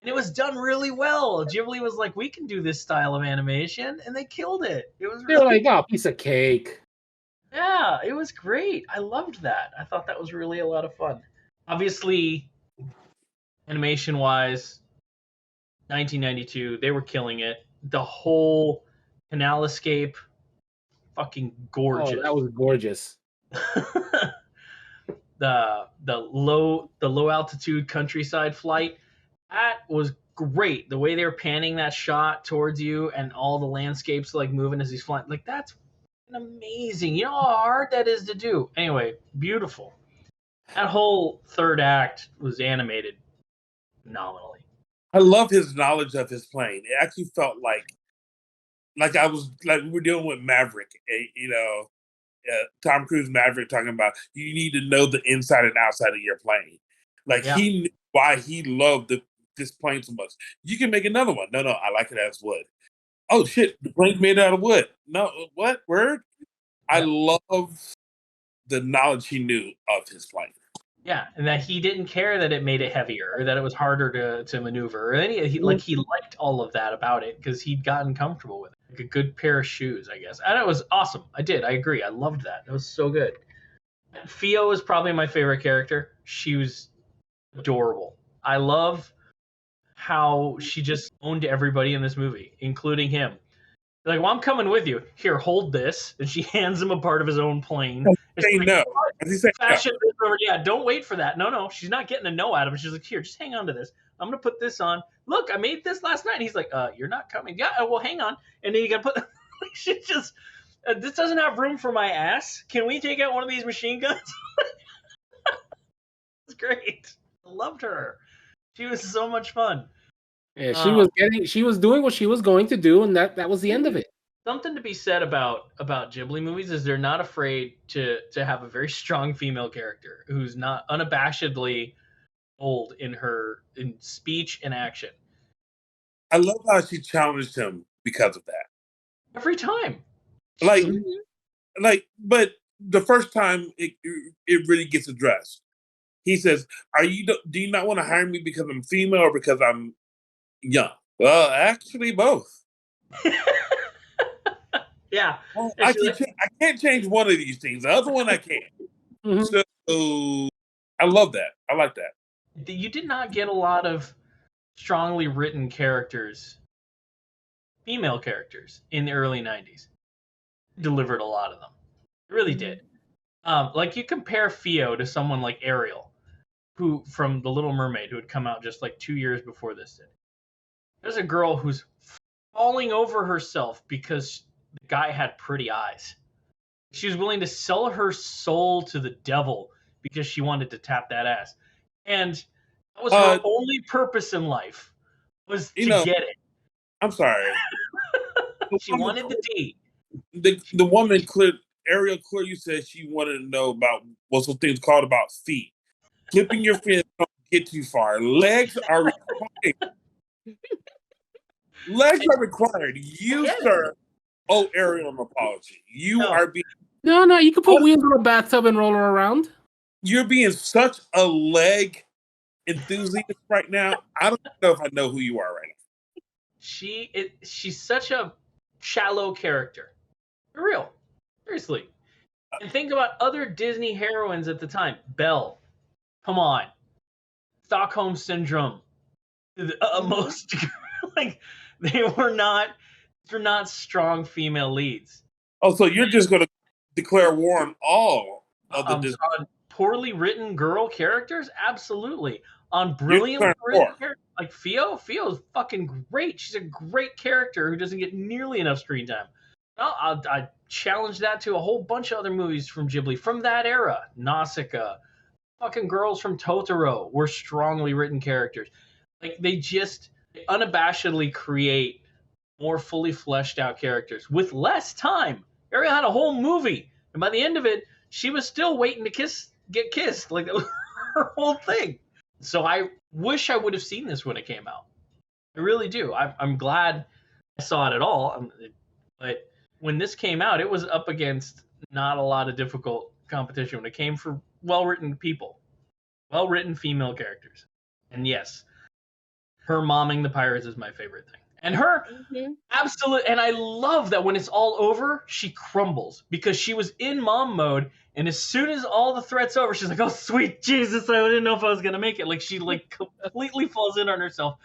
And it was done really well. Ghibli was like, we can do this style of animation, and they killed it. It was They were really, like, oh, piece of cake. yeah, it was great. I loved that. I thought that was really a lot of fun. Obviously, animation wise, 1992, they were killing it. The whole canal escape, fucking gorgeous. Oh, that was gorgeous. the low altitude countryside flight, that was great. The way they were panning that shot towards you and all the landscapes like moving as he's flying, like that's amazing. You know how hard that is to do. Anyway, beautiful. That whole third act was animated phenomenally. I love his knowledge of his plane. It actually felt like I was like we were dealing with Maverick, Tom Cruise Maverick talking about you need to know the inside and outside of your plane. Like he knew why he loved this plane so much. You can make another one. No, I like it as wood. Oh shit, the plane's made out of wood. No, what word? I love the knowledge he knew of his plane. Yeah, and that he didn't care that it made it heavier or that it was harder to maneuver or he liked all of that about it because he'd gotten comfortable with it. Like a good pair of shoes, I guess. And it was awesome. I agree. I loved that. It was so good. Fio is probably my favorite character. She was adorable. I love how she just owned everybody in this movie, including him. Like, well, I'm coming with you. Here, hold this. And she hands him a part of his own plane. Say like, no. Fashion, yeah, don't wait for that. No, she's not getting a no out of him. She's like, here, just hang on to this. I'm going to put this on. Look, I made this last night. And he's like, you're not coming. Yeah, well, hang on. And then you got to put, she just, this doesn't have room for my ass. Can we take out one of these machine guns? It's great. I loved her. She was so much fun. Yeah, she was doing what she was going to do, and that was the end of it. Something to be said about Ghibli movies is they're not afraid to have a very strong female character who's not unabashedly bold in speech and action. I love how she challenged him because of that. Every time. But the first time it really gets addressed. He says, do you not want to hire me because I'm female or because I'm young? Well, actually, both. Yeah. Well, I can't change one of these things. The other one I can. Mm-hmm. So I love that. I like that. You did not get a lot of strongly written characters, female characters, in the early 90s. Delivered a lot of them. It really did. Like you compare Fio to someone like Ariel, who from The Little Mermaid, who had come out just like 2 years before this did. There's a girl who's falling over herself because the guy had pretty eyes. She was willing to sell her soul to the devil because she wanted to tap that ass. And that was her only purpose in life, was to get it. I'm sorry. She wanted the D. The woman, Ariel clearly said she wanted to know about what's some things called about feet. Flipping your fins don't get too far. Legs are required. Legs are required. You, sir, owe Ariel an apology. You are being... No, you can put wheels in a bathtub and roll her around. You're being such a leg enthusiast right now. I don't know if I know who you are right now. She's such a shallow character. For real. Seriously. And think about other Disney heroines at the time. Belle. Come on. Stockholm Syndrome. Most like they're not strong female leads. Oh, so you're just going to declare war on all of the Disney? On poorly written girl characters? Absolutely. on brilliant turn written 4. characters. Like Fio's fucking great. She's a great character who doesn't get nearly enough screen time. I challenge that to a whole bunch of other movies from Ghibli from that era. Nausicaa, fucking girls from Totoro were strongly written characters. Like they just unabashedly create more fully fleshed out characters with less time. Ariel had a whole movie, and by the end of it, she was still waiting to get kissed. Like that was her whole thing. So I wish I would have seen this when it came out. I really do. I'm glad I saw it at all. But when this came out, it was up against not a lot of difficult competition when it came for well-written people, well-written female characters. And yes, her momming the pirates is my favorite thing. And her absolute, and I love that when it's all over, she crumbles because she was in mom mode, and as soon as all the threat's over, she's like, "Oh sweet Jesus, I didn't know if I was gonna make it." Like she like completely falls in on herself,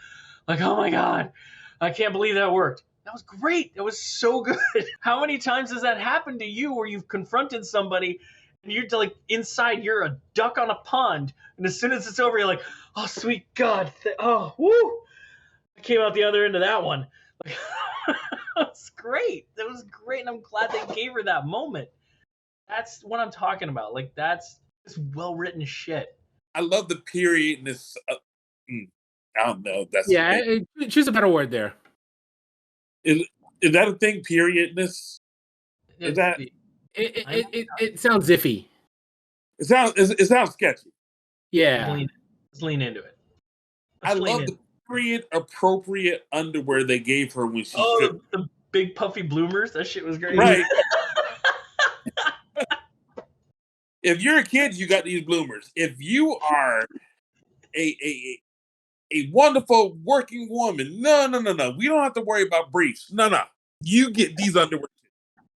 like, "Oh my god, I can't believe that worked." That was great. That was so good. How many times has that happened to you where you've confronted somebody and you're like inside, you're a duck on a pond, and as soon as it's over, you're like, "Oh sweet God, oh woo." I came out the other end of that one. Like, that was great. That was great, and I'm glad they gave her that moment. That's what I'm talking about. Like, that's well-written shit. I love the periodness. I don't know. That's choose a better word there. Is that a thing? Periodness. Is that? It sounds iffy. It sounds sketchy. Yeah. Let's lean into it. I love the period appropriate underwear they gave her when she stripped. The big puffy bloomers. That shit was great. Right. If you're a kid, you got these bloomers. If you are a wonderful working woman, no. We don't have to worry about briefs. No. You get these underwear.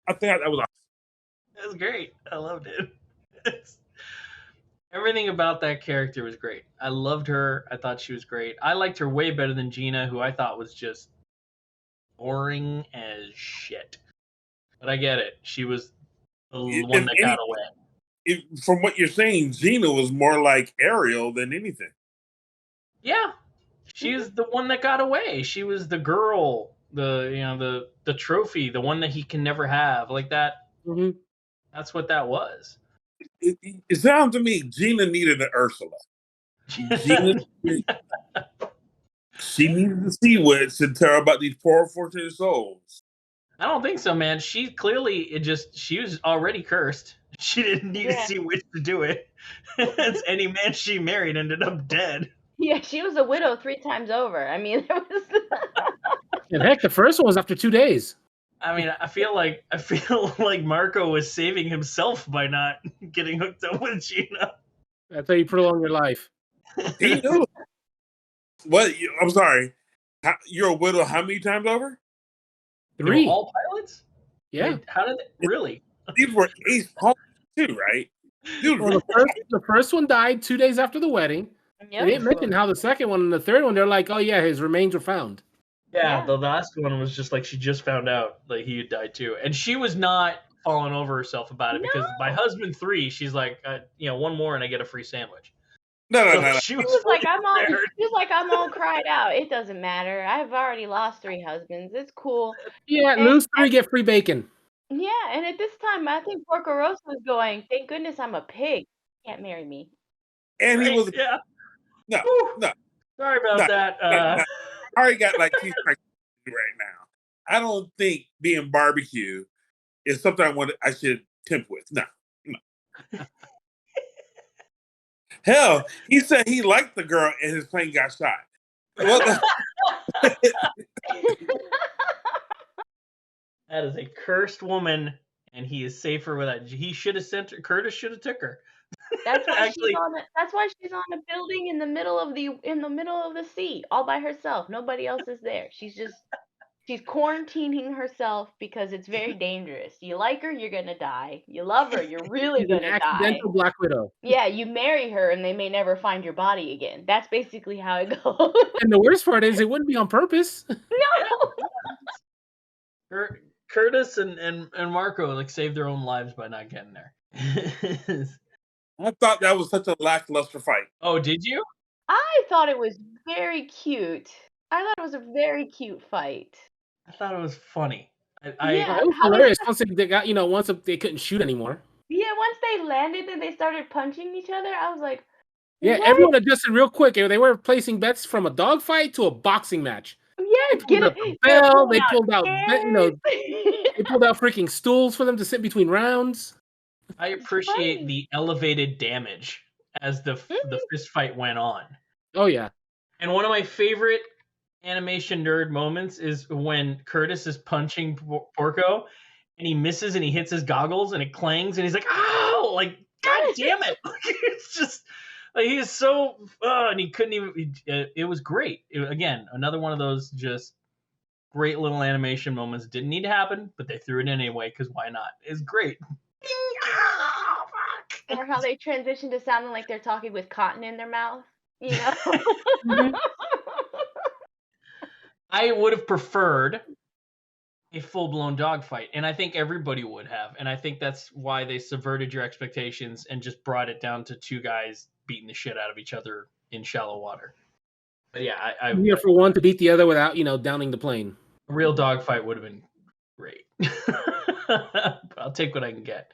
I think that was awesome. That was great. I loved it. Everything about that character was great. I loved her. I thought she was great. I liked her way better than Gina, who I thought was just boring as shit. But I get it. She was the one that got away. From what you're saying, Gina was more like Ariel than anything. Yeah. She was the one that got away. She was the girl, the trophy, the one that he can never have. Like that. Mm-hmm. That's what that was. It sounds to me Gina needed an Ursula. She needed to see what's to tell about these poor fortunate souls. I don't think so, man. She clearly she was already cursed. She didn't need to see which to do it. Any man she married ended up dead. Yeah, she was a widow 3 times over. I mean, it was. And heck, the first one was after 2 days. I mean, I feel like Marco was saving himself by not getting hooked up with Gina. That's how you prolong your life. He knew. What? I'm sorry. You're a widow how many times over? 3. All pilots? Yeah. Wait, how did they really? These were ace homes too, right? Dude, Well, the first one died 2 days after the wedding. Yep. They didn't mention how the second one and the third one, they're like, oh yeah, his remains were found. Yeah, the last one was just like she just found out like he had died too, and she was not falling over herself about it because by husband 3, she's like, one more and I get a free sandwich. No. She was like, I'm all cried out. It doesn't matter. I've already lost 3 husbands. It's cool. Yeah, lose 3, get free bacon. Yeah, and at this time, I think Porco Rosso was going, thank goodness I'm a pig. You can't marry me. And he was no. Sorry about that. I already got like teeth right now. I don't think being barbecue is something I should tempt with. No. Hell, he said he liked the girl and his plane got shot. That is a cursed woman, and he is safer with that. He should have sent her. Curtis should have took her. That's why she's on a building in the middle of the sea, all by herself. Nobody else is there. She's quarantining herself because it's very dangerous. You like her, you're gonna die. You love her, you're really gonna die. Accidental Black Widow. Yeah, you marry her and they may never find your body again. That's basically how it goes. And the worst part is it wouldn't be on purpose. No. Curtis and Marco like saved their own lives by not getting there. I thought that was such a lackluster fight. Oh, did you? I thought it was very cute. I thought it was a very cute fight. I thought it was funny. Yeah, It was how they hilarious once they got, once they couldn't shoot anymore. yeah, once they landed and they started punching each other, I was like, Yeah, "What? everyone adjusted real quick. They were placing bets from a dogfight to a boxing match. They Yeah, pulled get up it." the They're bell. pulling They out pulled out, chairs. they pulled out freaking stools for them to sit between rounds. I It's appreciate funny. the elevated damage as the Mhm. fist fight went on. Oh yeah, And one of my favorite animation nerd moments is when Curtis is punching Porco and he misses and he hits his goggles and it clangs and he's like, "Ow!" Like, God damn it! It's just like he is so and he couldn't even. It was great. Again, another one of those just great little animation moments. Didn't need to happen, but they threw it in anyway because why not? It's great. Ah, fuck. Or how they transition to sounding like they're talking with cotton in their mouth, you know? Mhm. I would have preferred a full-blown dogfight, and I think everybody would have, and I think that's why they subverted your expectations and just brought it down to two guys beating the shit out of each other in shallow water. But yeah, I'm here for one to beat the other without downing the plane. a real dogfight would have been great. But I'll take what I can get.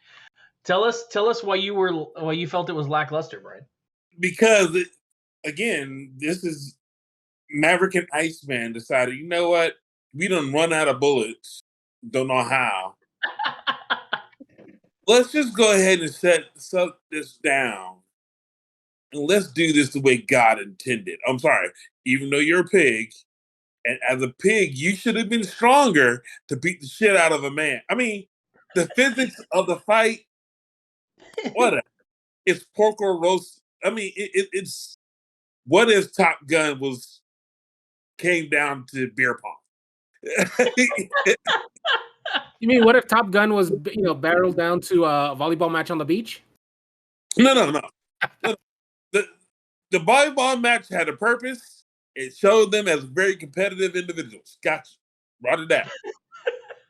Tell us why you felt it was lackluster, Brian. Because again, this is Maverick and Iceman decided, you know what? We done run out of bullets. Don't know how. Let's just go ahead and set this down. And let's do this the way God intended. I'm sorry, even though you're a pig, and as a pig, you should have been stronger to beat the shit out of a man. I mean, the physics of the fight, whatever. It's Porco Rosso. I mean, it's what if Top Gun came down to beer pong? You mean what if Top Gun was barreled down to a volleyball match on the beach? No. The volleyball match had a purpose. It showed them as very competitive individuals. Gotcha. Brought it down.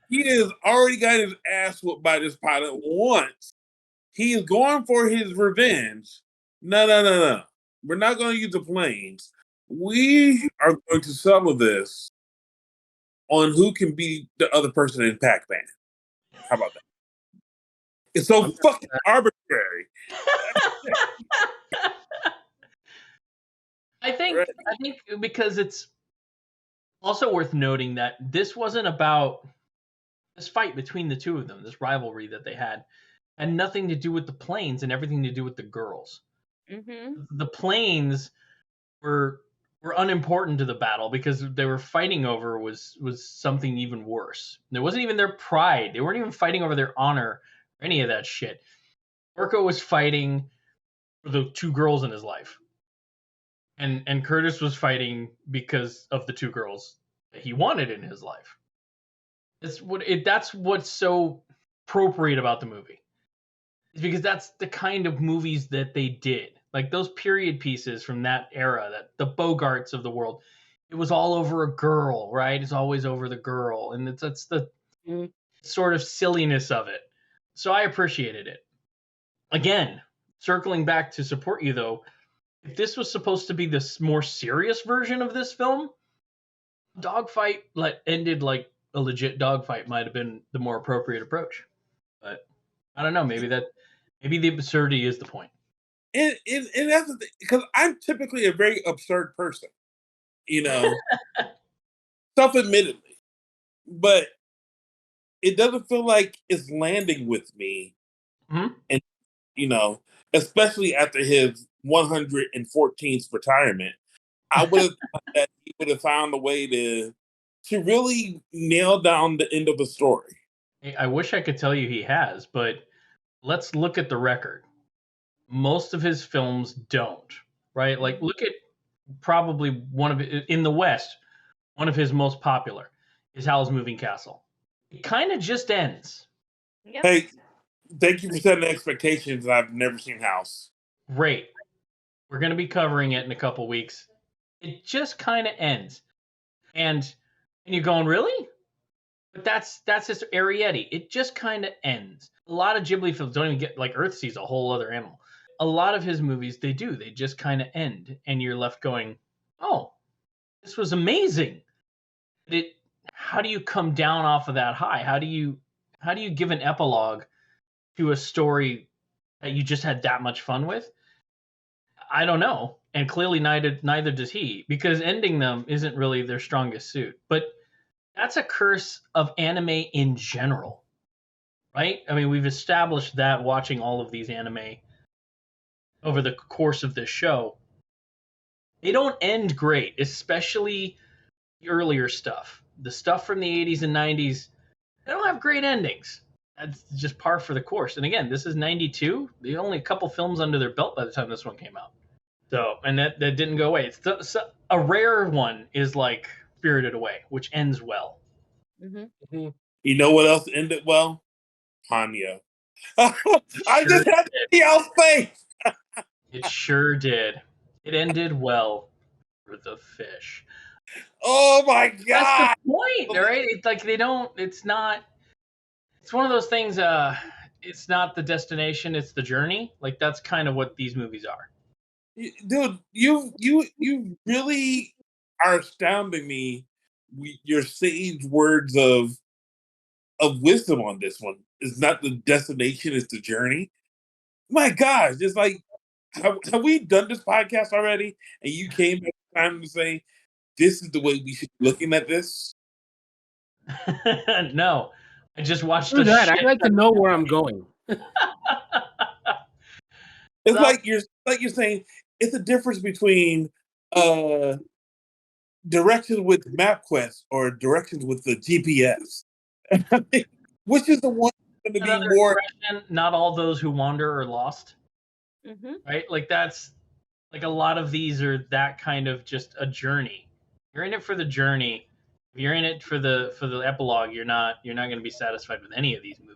He has already got his ass whooped by this pilot once. He is going for his revenge. No. We're not going to use the planes. We are going to settle this on who can beat the other person in Pac-Man. How about that? It's so fucking arbitrary. I think Right. because it's also worth noting that this wasn't about this fight between the two of them, this rivalry that they had nothing to do with the planes and everything to do with the girls. Mhm. The planes were unimportant to the battle because they were fighting over was something even worse. It wasn't even their pride. They weren't even fighting over their honor or any of that shit. Orko was fighting for the two girls in his life. And Curtis was fighting because of the two girls that he wanted in his life. That's what's so appropriate about the movie. Is because that's the kind of movies that they did. Like those period pieces from that era, that the Bogarts of the world, it was all over a girl, right? It's always over the girl, and that's the sort of silliness of it. So I appreciated it. Again, circling back to support you though, if this was supposed to be this more serious version of this film, dogfight ended like a legit dogfight might have been the more appropriate approach. But I don't know. Maybe the absurdity is the point. And that's the thing, because I'm typically a very absurd person, self-admittedly. But it doesn't feel like it's landing with me. Mhm. And, especially after his 114th retirement, I would have thought that he would have found a way to really nail down the end of the story. I wish I could tell you he has, but let's look at the record. Most of his films don't, right? Like look at probably in the West, one of his most popular is Howl's Moving Castle. It kind of just ends. Yep. Hey, thank you for setting the expectations. I've never seen House. Great. We're going to be covering it in a couple weeks. It just kind of ends. And you're going, really? But that's his Arietti. It just kind of ends. A lot of Ghibli films don't even get like Earthsea's a whole other animal. a lot of his movies, they just kind of end, and you're left going, "Oh, this was amazing." How do you come down off of that high? How do you give an epilogue to a story that you just had that much fun with? I don't know, and clearly neither does he, because ending them isn't really their strongest suit. But that's a curse of anime in general, right? I mean, we've established that watching all of these anime over the course of this show, they don't end great, especially the earlier stuff. The stuff from the 80s and 90s, they don't have great endings. That's just par for the course. And again, this is 92. They only a couple films under their belt by the time this one came out. So, and that didn't go away. A rare one is like Spirited Away, which ends well. Mm-hmm. You know what else ended well? Hanya. I Sure just had to see y'all's face. It sure did. It ended well for the fish. Oh my That's god! the point, right? It's like they don't. It's not. It's one of those things. It's not the destination; it's the journey. Like that's kind of what these movies are. Dude, you really are astounding me with your sage words of wisdom on this one. It's not the destination; it's the journey. My gosh, it's like have we done this podcast already? And you came back time to say this is the way we should be looking at this. No, I just watched Do a that. shit. I'd like to know where I'm going. It's Well- like you're saying it's a difference between directions with MapQuest or directions with the GPS. Which is the one going to be Another more? expression, not all those who wander are lost. Mm-hmm. Right? Like that's like a lot of these are that kind of just a journey. You're in it for the journey. If you're in it for the epilogue, you're not going to be satisfied with any of these movies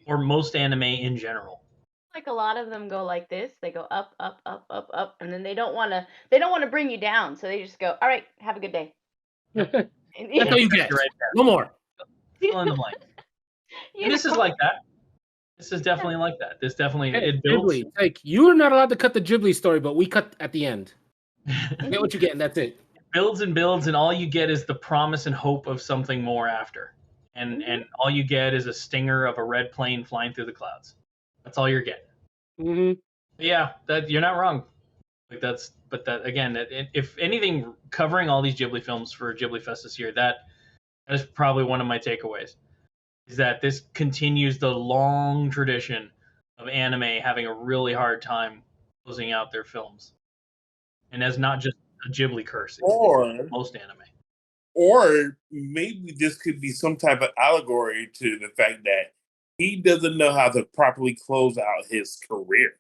or most anime in general. Like a lot of them go like this. They go up, up, up, up, up, and then they don't want to bring you down. So they just go, all right, have a good day. That's And, all you get. You're right there. No more. Fill in the blank. you And this is know, like that. This is definitely like that. This definitely Hey, it builds. Ghibli. Like you're not allowed to cut the Ghibli story, but we cut at the end. Get what you get, and that's it. builds and builds, and all you get is the promise and hope of something more after. And all you get is a stinger of a red plane flying through the clouds. That's all you're getting. Mm-hmm. Yeah, that you're not wrong. Like but that again, if anything, covering all these Ghibli films for Ghiblifest this year, that is probably one of my takeaways. Is that this continues the long tradition of anime having a really hard time closing out their films, and as not just a Ghibli curse, it's Or most anime. or maybe this could be some type of allegory to the fact that he doesn't know how to properly close out his career.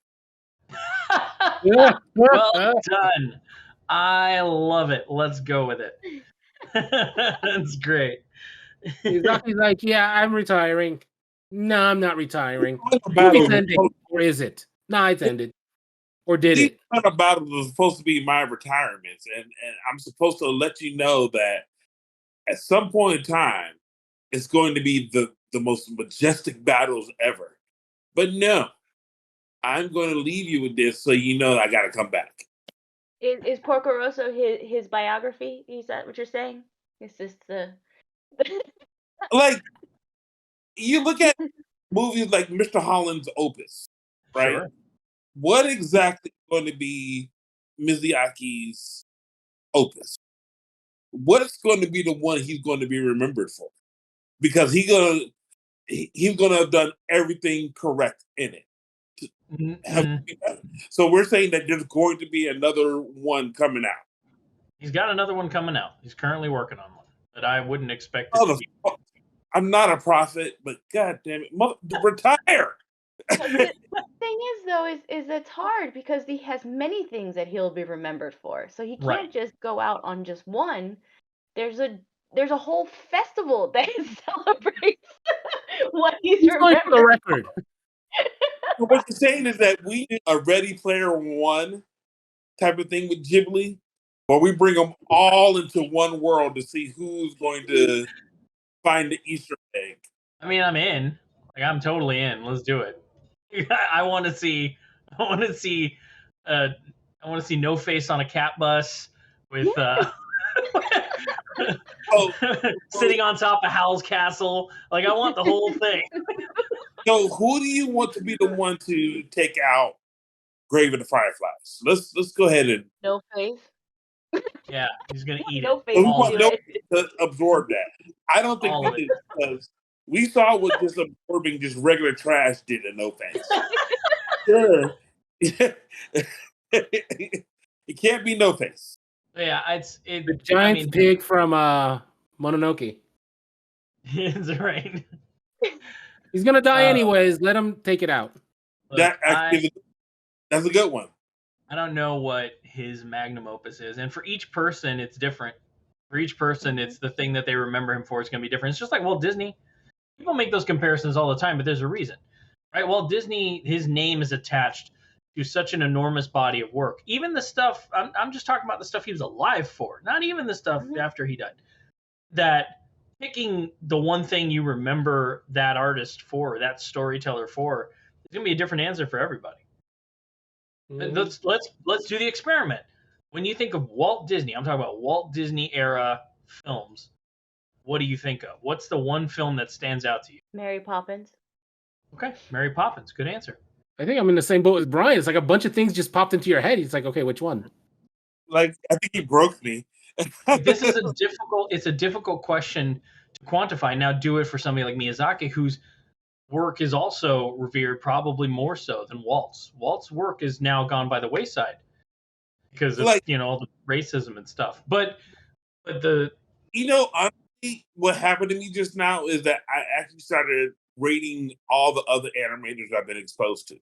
Well done. I love it. Let's go with it. That's great. He's like, yeah, I'm retiring. No, I'm not retiring. The battle Movie's ending, or is it? Nah, it's ended. Or did These it? kind of battles are supposed to be my retirements, and I'm supposed to let you know that at some point in time, it's going to be the most majestic battles ever. But no, I'm going to leave you with this, so you know I got to come back. is Porco Rosso his biography? Is that what you're saying? It's just the. Like you look at movies like Mr. Holland's Opus, right? Sure. What exactly is going to be Miyazaki's opus? What's going to be the one he's going to be remembered for? Because he's going to have done everything correct in it. So we're saying that there's going to be another one coming out. He's got another one coming out. He's currently working on one, but I wouldn't expect it to be. I'm not a prophet, but god damn it, retire. The thing is, though, is it's hard because he has many things that he'll be remembered for. So he can't Right. just go out on just one. There's a whole festival that celebrates what he's Going remembered. for the record. So what you're saying is that we need a Ready Player One type of thing with Ghibli, where we bring them all into one world to see who's going to find the Easter egg. I mean, I'm in. Like, I'm totally in. Let's do it. I want to see I want to see No Face on a cat bus with Oh, sitting on top of Howl's castle. Like I want the whole thing. so who do you want to be the one to take out Grave of the Fireflies? Let's go ahead and No face. Yeah, he's gonna eat No it. face we All want of to no it. it. to absorb that. I don't think All of we did because we saw what just absorbing just regular trash did to No Face. Sure. It can't be No Face. Yeah, The giant pig from Mononoke. It's right. He's gonna die anyways. Let him take it out. Look, That actually, that's a good one. I don't know what his magnum opus is, and for each person, it's different. For each person, it's the thing that they remember him for. It's going to be different. It's just like Walt Disney. People make those comparisons all the time, but there's a reason, right? Walt Disney, his name is attached to such an enormous body of work. Even the stuff I'm just talking about the stuff he was alive for, not even the stuff after he died. That picking the one thing you remember that artist for, that storyteller for, is going to be a different answer for everybody. Let's do the experiment. When you think of Walt Disney, I'm talking about Walt Disney era films. What do you think of? What's the one film that stands out to you? Mary Poppins. Okay, Mary Poppins. Good answer. I think I'm in the same boat as Brian. It's like a bunch of things just popped into your head. It's like, okay, which one? Like I think he broke me. This is a difficult question to quantify. Now do it for somebody like Miyazaki, whose work is also revered, probably more so than Walt's. Walt's work is now gone by the wayside because of all the racism and stuff. But honestly, what happened to me just now is that I actually started rating all the other animators I've been exposed to.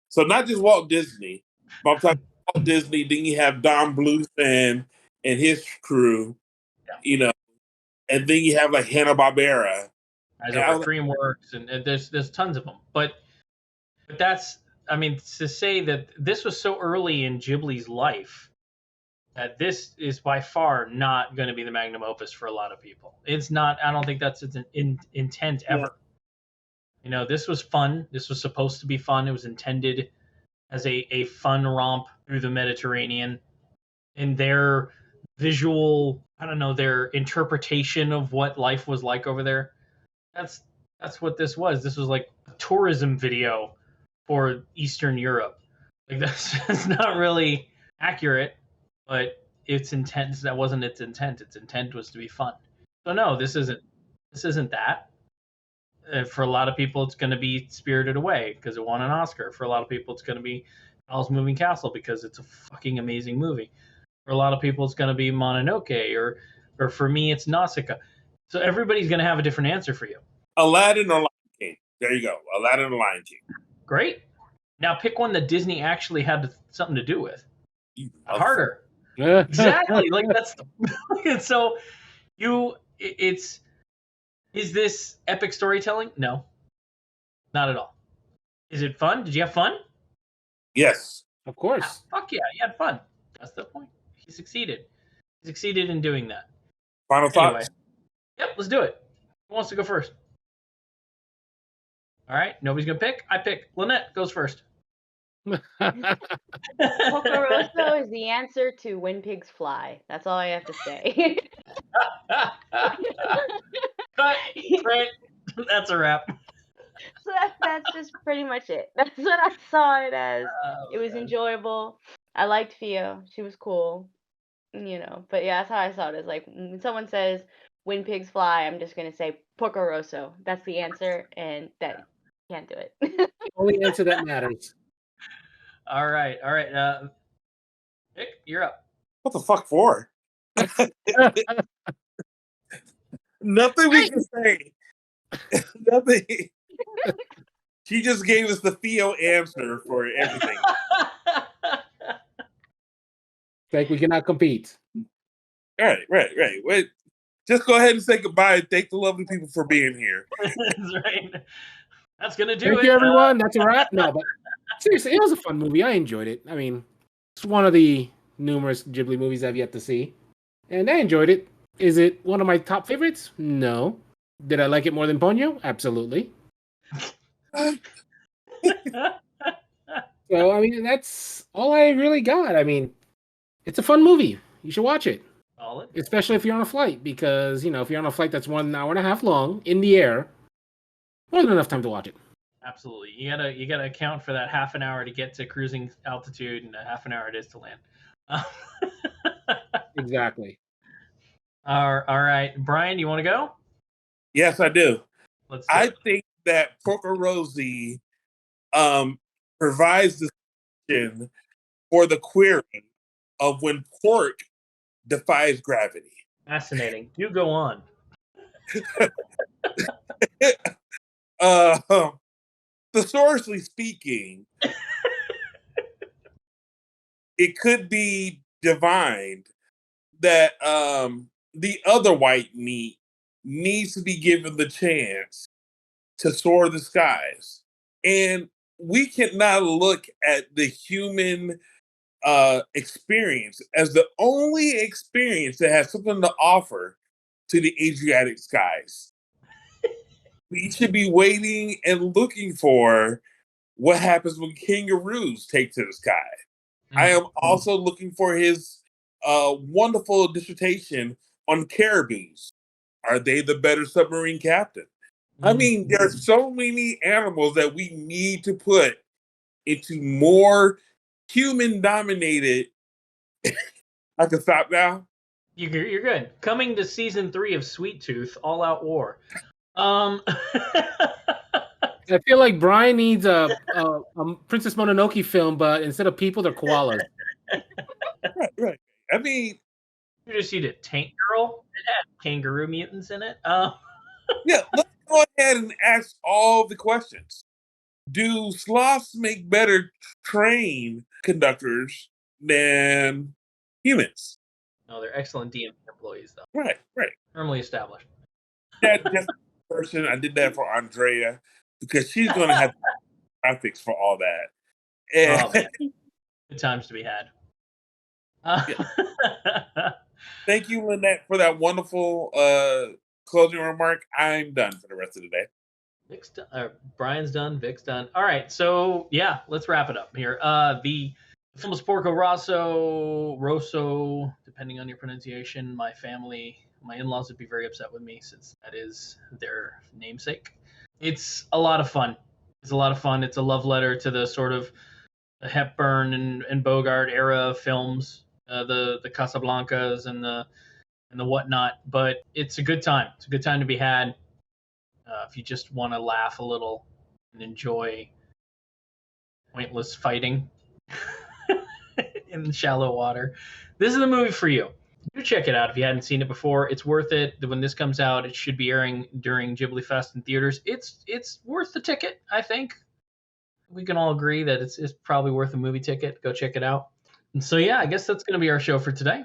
So not just Walt Disney, but I'm talking Walt Disney. Then you have Don Bluth and his crew, and then you have like Hanna-Barbera. DreamWorks, and there's tons of them. But that's, I mean, to say that this was so early in Ghibli's life that this is by far not going to be the magnum opus for a lot of people. It's not. I don't think that's its intent ever. This was fun. This was supposed to be fun. It was intended as a fun romp through the Mediterranean. And their visual, their interpretation of what life was like over there. That's what this was. This was like a tourism video for Eastern Europe. Like that's not really accurate, but its intent, that wasn't its intent. Its intent was to be fun. So no, this isn't that. For a lot of people, it's going to be Spirited Away because it won an Oscar. For a lot of people, it's going to be Howl's Moving Castle because it's a fucking amazing movie. For a lot of people, it's going to be Mononoke, or for me, it's Nausicaa. So everybody's going to have a different answer for you. Aladdin or Lion King. There you go. Aladdin or Lion King. Great. Now pick one that Disney actually had something to do with. Harder. Exactly. Like that's so is this epic storytelling? No. Not at all. Is it fun? Did you have fun? Yes. Of course. Fuck yeah, you had fun. That's the point. He succeeded. He succeeded in doing that. Final thoughts? Yep, let's do it. Who wants to go first? All right, nobody's going to pick. I pick. Lynette goes first. Porco Rosso is the answer to When Pigs Fly. That's all I have to say. Cut. Right. That's a wrap. So that's just pretty much it. That's what I saw it as. It was enjoyable. I liked Fia. She was cool. But yeah, that's how I saw it. As like when someone says When Pigs Fly, I'm just gonna say Porco Rosso. That's the answer, and that can't do it. The only answer that matters. All right. Nick, you're up. What the fuck for? Nothing we can say. Nothing. She just gave us the Theo answer for everything. Like we cannot compete. Right. Wait, just go ahead and say goodbye. Thank the lovely people for being here. That's right. That's gonna do it. Thank you, everyone. That's a wrap. No, but seriously, it was a fun movie. I enjoyed it. I mean, it's one of the numerous Ghibli movies I've yet to see, and I enjoyed it. Is it one of my top favorites? No. Did I like it more than Ponyo? Absolutely. So I mean, that's all I really got. I mean, it's a fun movie. You should watch it, Solid. especially if you're on a flight, because if you're on a flight that's 1.5 hours long in the air, more than enough time to watch it. Absolutely. You gotta account for that half an hour to get to cruising altitude and a half an hour it is to land. Exactly. All right, Brian, you want to go? Yes, I do. Let's. Do I it. think that Porco Rosso provides the solution for the query of when pork defies gravity. Fascinating. You go on. Thesaurusly speaking, it could be divined that the other white meat needs to be given the chance to soar the skies. And we cannot look at the human experience as the only experience that has something to offer to the Adriatic skies. We should be waiting and looking for what happens when kangaroos take to the sky. I am also looking for his wonderful dissertation on caribous. Are they the better submarine captain? I mean, there are so many animals that we need to put into more human-dominated. I can stop now. You're good. Coming to season 3 of Sweet Tooth, All Out War. I feel like Brian needs a Princess Mononoke film, but instead of people, they're koalas. Right. I mean, you just need a Tank Girl. It had kangaroo mutants in it. Yeah, let's go ahead and ask all the questions. Do sloths make better train conductors than humans? No, they're excellent DMV employees, though. Right. Firmly established. That just person, I did that for Andrea because she's going to have graphics for all that. And good times to be had. Thank you, Lynette, for that wonderful closing remark. I'm done for the rest of the day. Brian's done. Vic's done. All right, so yeah, let's wrap it up here. The film is Porco Rosso, depending on your pronunciation. My in-laws would be very upset with me since that is their namesake. It's a lot of fun. It's a love letter to the sort of Hepburn and Bogart era of films, the Casablancas and the whatnot. But it's a good time. It's a good time to be had if you just want to laugh a little and enjoy pointless fighting in shallow water. This is the movie for you. Do check it out if you hadn't seen it before. It's worth it. When this comes out, it should be airing during Ghiblifest in theaters. It's worth the ticket, I think. We can all agree that it's probably worth a movie ticket. Go check it out. And so, yeah, I guess that's going to be our show for today.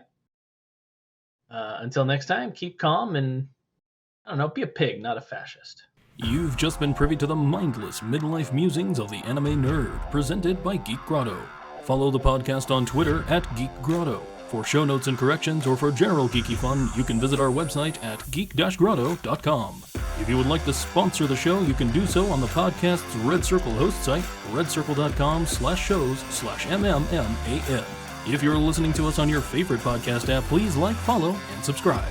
Until next time, keep calm and, I don't know, be a pig, not a fascist. You've just been privy to the mindless midlife musings of the anime nerd, presented by Geek Grotto. Follow the podcast on Twitter at Geek Grotto. For show notes and corrections or for general geeky fun, you can visit our website at geek-grotto.com. If you would like to sponsor the show, you can do so on the podcast's Red Circle host site, redcircle.com/shows/MMMAN. If you're listening to us on your favorite podcast app, please like, follow, and subscribe.